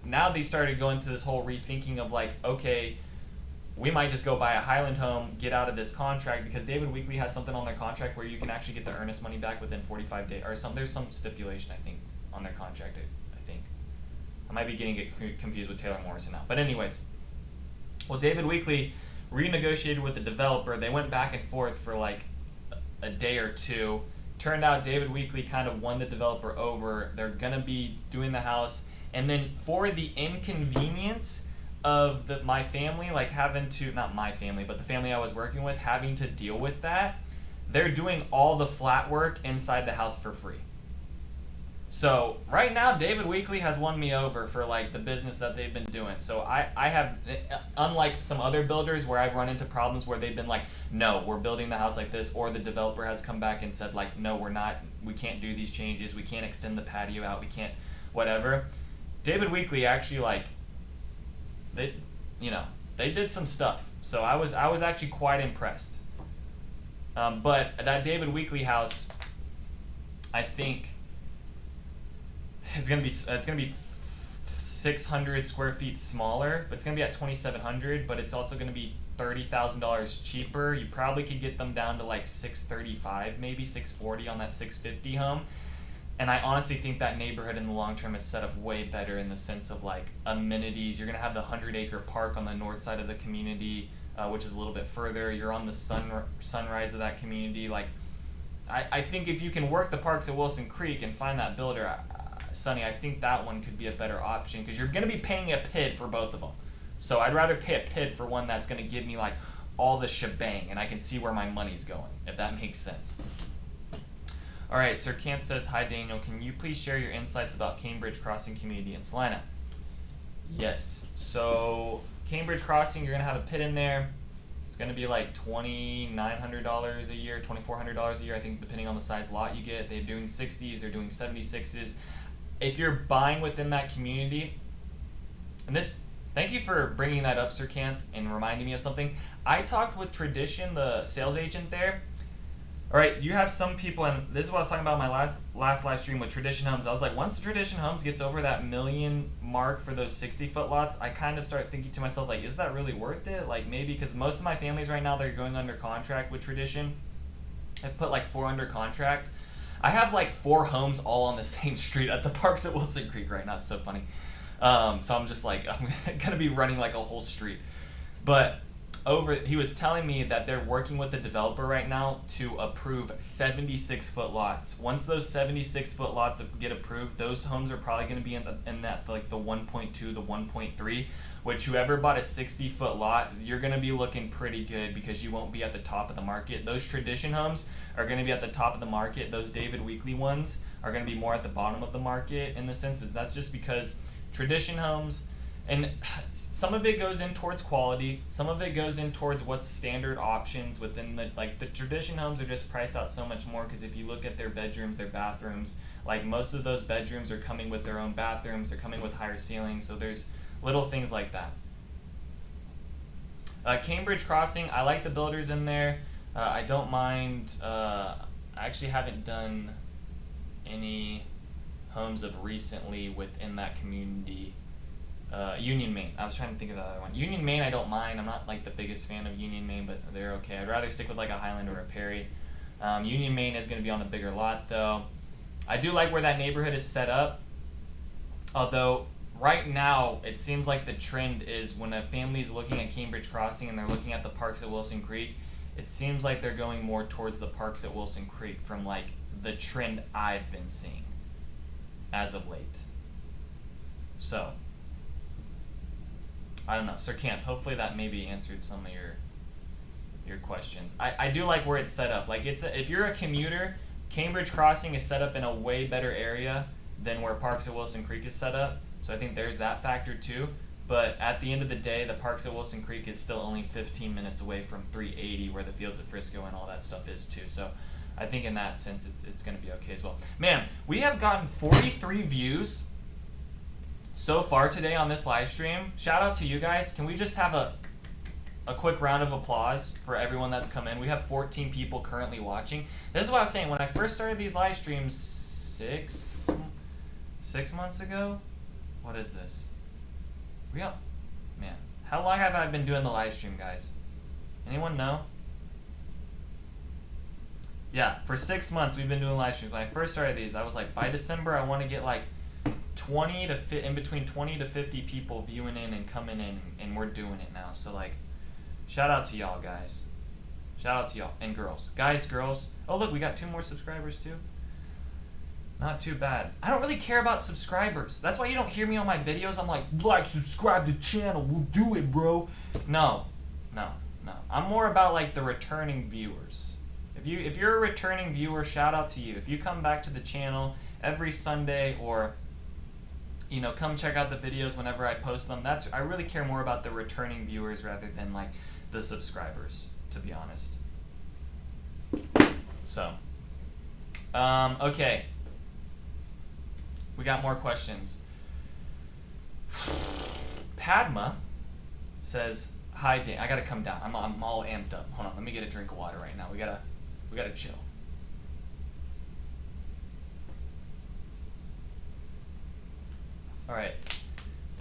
now they started going to this whole rethinking of like, okay, we might just go buy a Highland home, get out of this contract, because David Weekly has something on their contract where you can actually get the earnest money back within 45 days, or there's some stipulation, I think, on their contract, I think. I might be getting confused with Taylor Morrison now. But anyways, well, David Weekly renegotiated with the developer. They went back and forth for like a day or two. Turned out David Weekly kind of won the developer over. They're going to be doing the house. And then for the inconvenience of my family, like having to, not my family, but the family I was working with, having to deal with that, they're doing all the flat work inside the house for free. So right now, David Weekly has won me over for like the business that they've been doing. So I have, unlike some other builders where I've run into problems where they've been like, no, we're building the house like this, or the developer has come back and said like, no, we can't do these changes, we can't extend the patio out, we can't, whatever. David Weekly actually they did some stuff. So I was actually quite impressed. But that David Weekly house, I think it's gonna be 600 square feet smaller, but it's gonna be at 2,700. But it's also gonna be $30,000 cheaper. You probably could get them down to like 635, maybe 640 on that 650 home. And I honestly think that neighborhood in the long term is set up way better in the sense of like amenities. You're going to have the 100-acre park on the north side of the community, which is a little bit further. You're on the sunrise of that community. Like, I think if you can work the Parks at Wilson Creek and find that builder, Sonny, I think that one could be a better option because you're going to be paying a PID for both of them. So I'd rather pay a PID for one that's going to give me like all the shebang and I can see where my money's going, if that makes sense. All right, Sir Kant says, hi Daniel, can you please share your insights about Cambridge Crossing community in Salina? Yes, so Cambridge Crossing, you're gonna have a pit in there. It's gonna be like $2,900 a year, $2,400 a year, I think depending on the size lot you get. They're doing 60s, they're doing 76s. If you're buying within that community, and this, thank you for bringing that up, Sir Kant, and reminding me of something. I talked with Tradition, the sales agent there. All right, you have some people, and this is what I was talking about in my last live stream with Tradition Homes. I was like, once Tradition Homes gets over that million mark for those 60-foot lots, I kind of start thinking to myself, like, is that really worth it? Like, maybe, because most of my families right now, they're going under contract with Tradition. I've put like 4 under contract. I have like 4 homes all on the same street at the Parks at Wilson Creek right now. It's so funny. So I'm just like, I'm going to be running like a whole street. But he was telling me that they're working with the developer right now to approve 76-foot lots. Once those 76-foot lots get approved, those homes are probably going to be in that like the 1.2, the 1.3, which whoever bought a 60-foot lot, you're going to be looking pretty good because you won't be at the top of the market. Those Tradition homes are going to be at the top of the market. Those David Weekly ones are going to be more at the bottom of the market in the sense, but that's just because Tradition homes, and some of it goes in towards quality, some of it goes in towards what's standard options within the Tradition homes are just priced out so much more because if you look at their bedrooms, their bathrooms, like most of those bedrooms are coming with their own bathrooms, they're coming with higher ceilings, so there's little things like that. Cambridge Crossing, I like the builders in there. I don't mind, I actually haven't done any homes of recently within that community. Union, Maine. I was trying to think of the other one. Union, Maine, I don't mind. I'm not like the biggest fan of Union, Maine, but they're okay. I'd rather stick with like a Highland or a Perry. Union, Maine is going to be on a bigger lot though. I do like where that neighborhood is set up. Although right now it seems like the trend is when a family is looking at Cambridge Crossing and they're looking at the parks at Wilson Creek, it seems like they're going more towards the parks at Wilson Creek from like the trend I've been seeing as of late. So I don't know, Sir Kant, hopefully that maybe answered some of your questions. I do like where it's set up. Like if you're a commuter, Cambridge Crossing is set up in a way better area than where Parks at Wilson Creek is set up. So I think there's that factor too. But at the end of the day, the Parks at Wilson Creek is still only 15 minutes away from 380 where the Fields at Frisco and all that stuff is too. So I think in that sense it's going to be okay as well. Man, we have gotten 43 views so far today on this live stream. Shout out to you guys. Can we just have a quick round of applause for everyone that's come in? We have 14 people currently watching. This is what I was saying. When I first started these live streams 6 months ago? What is this? Man, how long have I been doing the live stream, guys? Anyone know? Yeah, for 6 months we've been doing live streams. When I first started these, I was like, by December I want to get like in between 20 to 50 people viewing in and coming in, and we're doing it now. So like, shout out to y'all, guys. Shout out to y'all and girls. Guys, girls. Oh look, we got 2 more subscribers too. Not too bad. I don't really care about subscribers. That's why you don't hear me on my videos. I'm like, subscribe to the channel. We'll do it, bro. No. I'm more about like the returning viewers. If you're a returning viewer, shout out to you. If you come back to the channel every Sunday or come check out the videos whenever I post them, I really care more about the returning viewers rather than like the subscribers, to be honest. So, okay. We got more questions. Padma says, "Hi Dan." I gotta come down. I'm all amped up. Hold on, let me get a drink of water right now. We gotta chill. All right.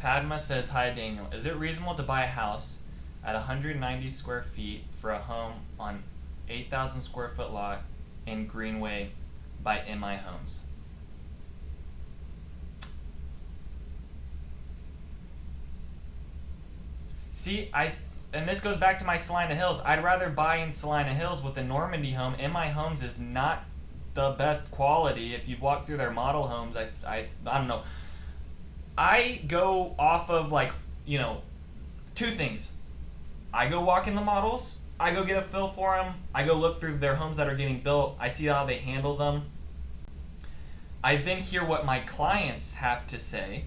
Padma says, "Hi Daniel. Is it reasonable to buy a house at 190 square feet for a home on 8,000 square foot lot in Greenway by MI Homes?" See, and this goes back to my Salina Hills. I'd rather buy in Salina Hills with a Normandy home. MI Homes is not the best quality. If you've walked through their model homes, I don't know. I go off of like, 2 things. I go walk in the models. I go get a feel for them. I go look through their homes that are getting built. I see how they handle them. I then hear what my clients have to say,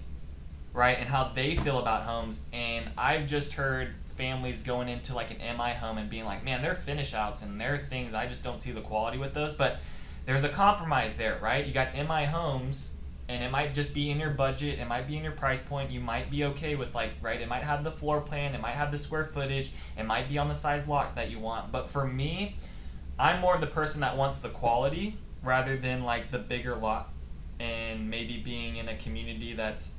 right, and how they feel about homes. And I've just heard families going into like an MI home and being like, man, their finish outs and their things, I just don't see the quality with those. But there's a compromise there, right? You got MI homes, and it might just be in your budget, it might be in your price point, you might be okay with like, right, it might have the floor plan, it might have the square footage, it might be on the size lot that you want. But for me, I'm more of the person that wants the quality rather than like the bigger lot, and maybe being in a community that's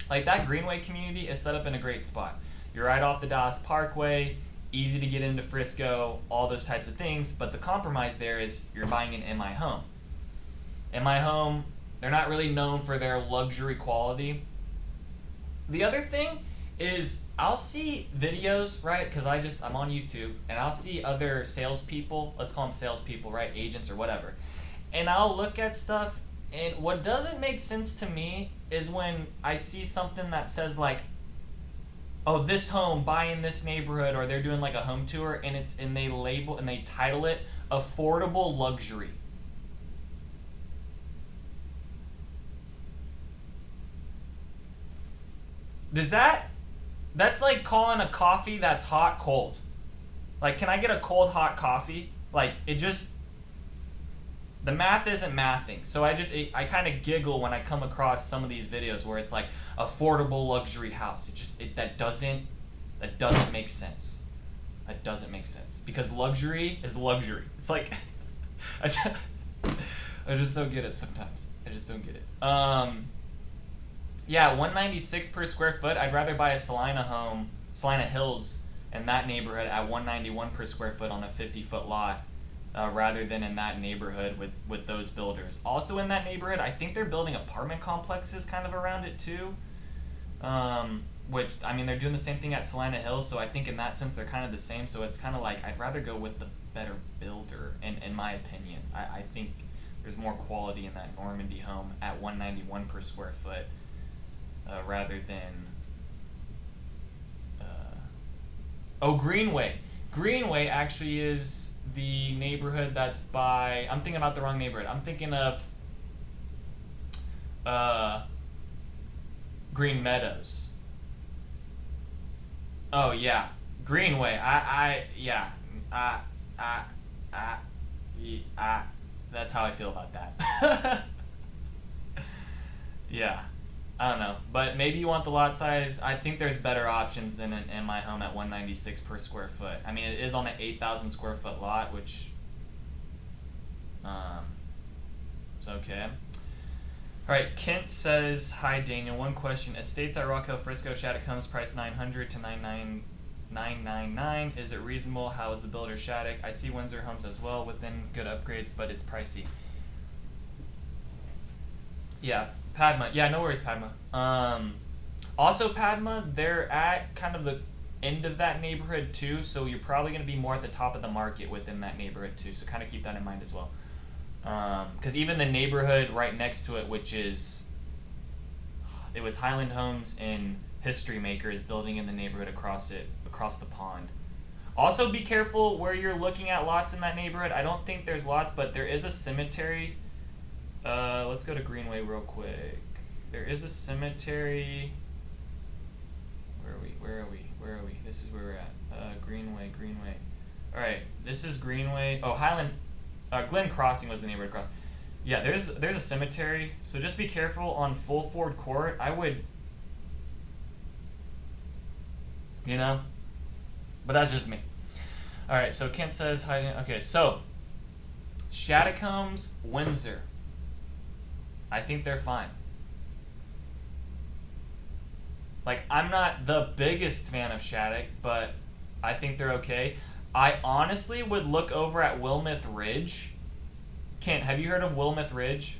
like that Greenway community is set up in a great spot. You're right off the Dallas Parkway, easy to get into Frisco, all those types of things. But the compromise there is you're buying an MI home. MI home, they're not really known for their luxury quality. The other thing is I'll see videos, right, because I'm on YouTube, and I'll see other salespeople, let's call them salespeople, right, agents or whatever, and I'll look at stuff, and what doesn't make sense to me is when I see something that says like, oh, this home, buy in this neighborhood, or they're doing like a home tour, and they title it affordable luxury. That's like calling a coffee that's hot cold. Like, can I get a cold hot coffee? Like, the math isn't mathing. So I kind of giggle when I come across some of these videos where it's like affordable luxury house. That doesn't make sense. That doesn't make sense, because luxury is luxury. It's like I just don't get it sometimes. I just don't get it. Yeah, 196 per square foot. I'd rather buy a Salina Hills, in that neighborhood at 191 per square foot on a 50-foot lot, rather than in that neighborhood with those builders. Also in that neighborhood, I think they're building apartment complexes kind of around it too. Which, I mean, they're doing the same thing at Salina Hills, so I think in that sense they're kind of the same. So it's kind of like I'd rather go with the better builder, in my opinion. I think there's more quality in that Normandy home at 191 per square foot, rather than Greenway. Greenway actually is the neighborhood that's by, I'm thinking about the wrong neighborhood. I'm thinking of Green Meadows. Oh yeah, Greenway. That's how I feel about that. Yeah, I don't know, but maybe you want the lot size. I think there's better options than in my home at 196 per square foot. I mean, it is on an 8,000 square foot lot, which it's okay. All right, Kent says, "Hi Daniel. One question: estates at Rock Hill, Frisco, Shattuck Homes price $900 to $999. Is it reasonable? How is the builder Shattuck? I see Windsor Homes as well within good upgrades, but it's pricey." Yeah, Padma. Yeah, no worries, Padma. Also, Padma, they're at kind of the end of that neighborhood too, so you're probably going to be more at the top of the market within that neighborhood too. So kind of keep that in mind as well. Because even the neighborhood right next to it, it was Highland Homes and History Maker is building in the neighborhood across the pond. Also, be careful where you're looking at lots in that neighborhood. I don't think there's lots, but there is a cemetery. Let's go to Greenway real quick. There is a cemetery. Where are we? This is where we're at. Greenway. All right, this is Greenway. Oh, Highland. Glen Crossing was the neighborhood across. Yeah, there's a cemetery, so just be careful on Full Ford Court. I would, but that's just me. All right, so Kent says hi. Okay, so Shattuck Homes, Windsor. I think they're fine. Like, I'm not the biggest fan of Shattuck, but I think they're okay. I honestly would look over at Wilmeth Ridge. Kent, have you heard of Wilmeth Ridge?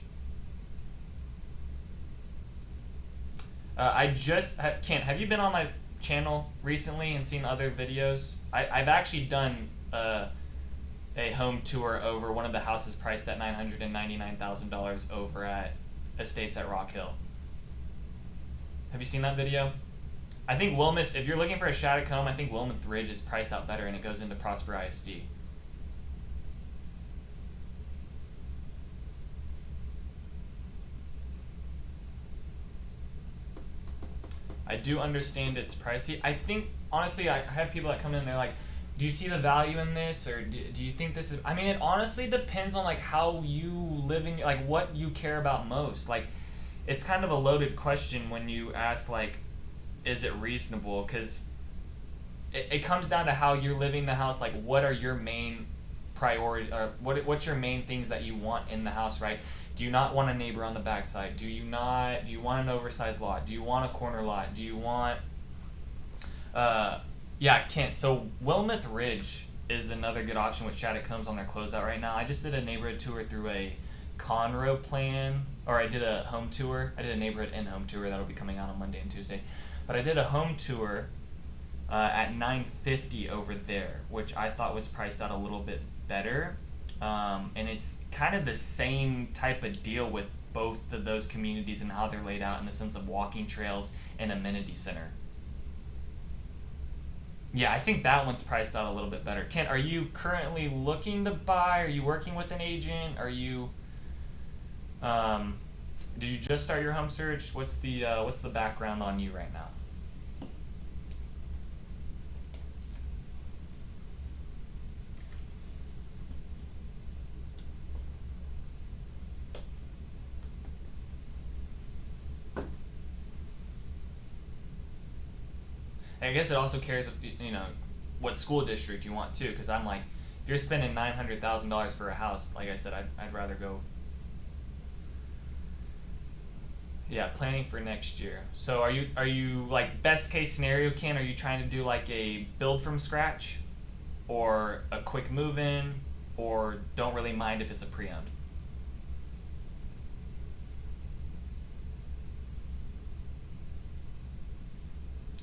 Kent, have you been on my channel recently and seen other videos? I've actually done a home tour over one of the houses priced at $999,000 over at Estates at Rock Hill. Have you seen that video? I think Wilmeth, if you're looking for a Shattuck home, I think Wilmeth Ridge is priced out better and it goes into Prosper ISD. I do understand it's pricey. I think, honestly, I have people that come in and they're like, do you see the value in this, or do you think this is, I mean, it honestly depends on like how you live in, like what you care about most. Like, it's kind of a loaded question when you ask like, is it reasonable? Because it comes down to how you're living the house. Like, what are your main priority, or what's your main things that you want in the house, right? Do you not want a neighbor on the backside? Do you want an oversized lot? Do you want a corner lot? Do you want yeah, Kent. So Wilmeth Ridge is another good option with Shattuck Homes on their closeout right now. I just did a neighborhood tour through a Conroe plan, or I did a home tour. I did a neighborhood and home tour that'll be coming out on Monday and Tuesday. But I did a home tour at $950 over there, which I thought was priced out a little bit better. And it's kind of the same type of deal with both of those communities and how they're laid out in the sense of walking trails and amenity center. Yeah, I think that one's priced out a little bit better. Kent, are you currently looking to buy? Are you working with an agent? Are you, did you just start your home search? What's the background on you right now? I guess it also cares, what school district you want too. Because I'm like, if you're spending $900,000 for a house, like I said, I'd rather go. Yeah, planning for next year. So are you like best case scenario, Ken? Are you trying to do like a build from scratch, or a quick move in, or don't really mind if it's a pre-owned?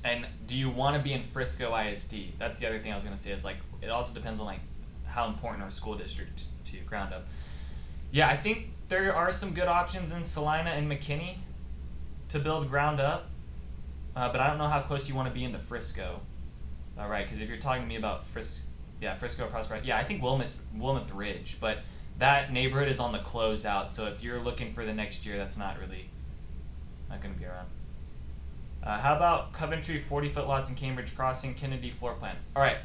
And do you want to be in Frisco ISD? That's the other thing I was gonna say. Is like it also depends on like how important our school district to you ground up. Yeah, I think there are some good options in Salina and McKinney to build ground up, but I don't know how close you want to be into Frisco. All right, because if you're talking to me about Frisco, Prosperity, yeah, I think Wilmouth Ridge, but that neighborhood is on the closeout. So if you're looking for the next year, that's not going to be around. How about Coventry 40-foot lots in Cambridge Crossing, Kennedy floor plan? All right,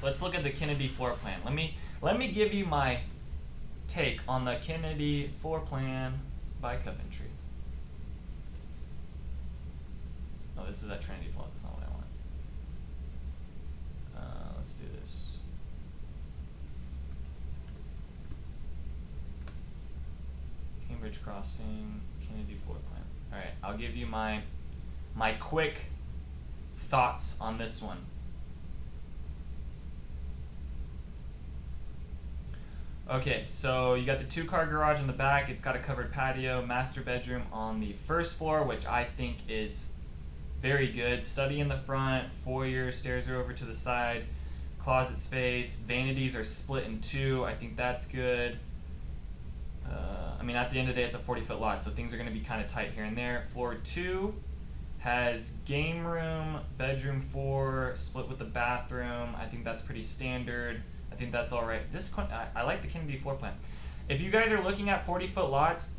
let's look at the Kennedy floor plan. Let me give you my take on the Kennedy floor plan by Coventry. Oh, this is that Trinity floor. That's not what I want. Let's do this. Cambridge Crossing, Kennedy floor plan. All right, I'll give you my quick thoughts on this one. Okay, so you got the 2-car garage in the back. It's got a covered patio, master bedroom on the first floor, which I think is very good. Study in the front, foyer, stairs are over to the side, closet space, vanities are split in 2. I think that's good. I mean, at the end of the day, it's a 40-foot lot, so things are going to be kind of tight here and there. Floor 2 has game room, bedroom 4, split with the bathroom. I think that's pretty standard. I think that's all right. I like the Kennedy floor plan. If you guys are looking at 40-foot lots,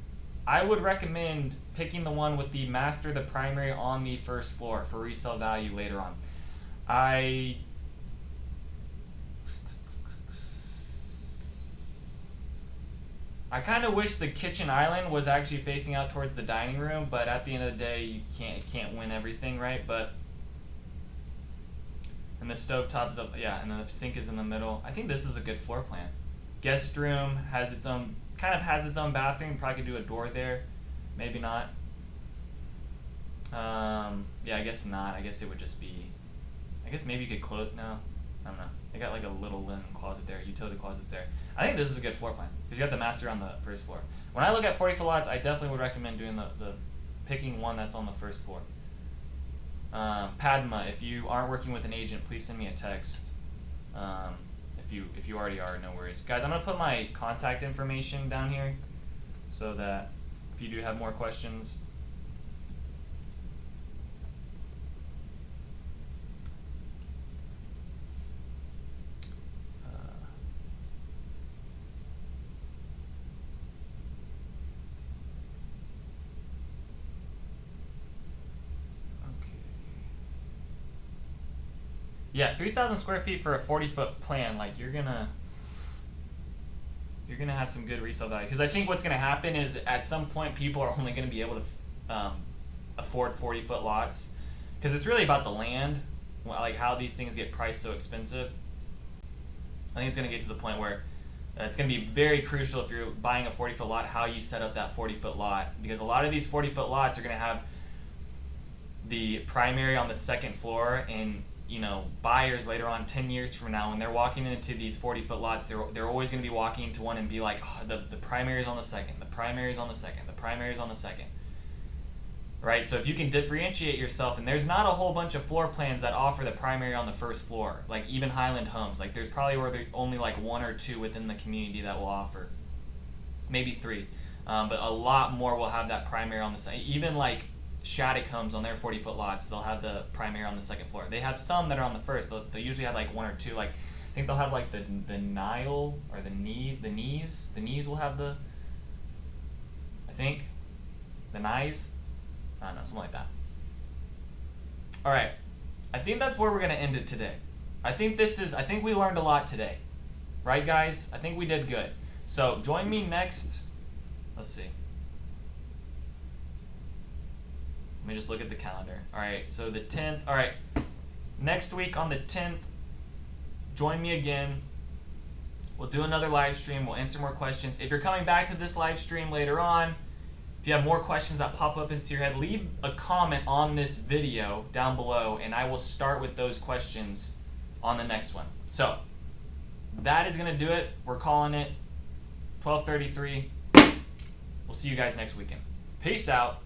I would recommend picking the one with the master, the primary on the first floor for resale value later on. I kind of wish the kitchen island was actually facing out towards the dining room, but at the end of the day, it can't win everything, right? But and the stovetop's up, yeah, and then the sink is in the middle. I think this is a good floor plan. Guest room has its own bathroom. Probably could do a door there, maybe not. Yeah, I guess not. I guess it would just be. I guess maybe you could close. No, I don't know. They got like a little linen closet there, utility closet there. I think this is a good floor plan because you got the master on the first floor. When I look at 40-foot lots, I definitely would recommend doing the picking one that's on the first floor. Padma, if you aren't working with an agent, please send me a text. If you already are, no worries, guys. I'm gonna put my contact information down here so that if you do have more questions. Yeah, 3,000 square feet for a 40-foot plan. Like you're gonna have some good resale value. Because I think what's gonna happen is at some point people are only gonna be able to afford 40-foot lots, because it's really about the land, like how these things get priced so expensive. I think it's gonna get to the point where it's gonna be very crucial if you're buying a 40-foot lot how you set up that 40-foot lot, because a lot of these 40-foot lots are gonna have the primary on the second floor, and buyers later on 10 years from now when they're walking into these 40-foot lots, they're always going to be walking into one and be like, oh, the primary is on the second, the primary is on the second, the primary is on the second, right? So if you can differentiate yourself, and there's not a whole bunch of floor plans that offer the primary on the first floor, like even Highland Homes, like there's probably only like 1 or 2 within the community that will offer, maybe 3, but a lot more will have that primary on the second. Even like Shattuck Homes on their 40-foot lots, they'll have the primary on the second floor. They have some that are on the first. They'll usually have like 1 or 2. Like I think they'll have like the Nile or the knees. The knees will have the. I think, the knees. I don't know, something like that. All right, I think that's where we're gonna end it today. I think we learned a lot today, right, guys? I think we did good. So join me next. Let's see. Let me just look at the calendar. All right, so the 10th. All right, next week on the 10th, join me again. We'll do another live stream. We'll answer more questions. If you're coming back to this live stream later on, If you have more questions that pop up into your head, leave a comment on this video down below, and I will start with those questions on the next one. So that is going to do it. We're calling it 12:33. We'll see you guys next weekend. Peace out.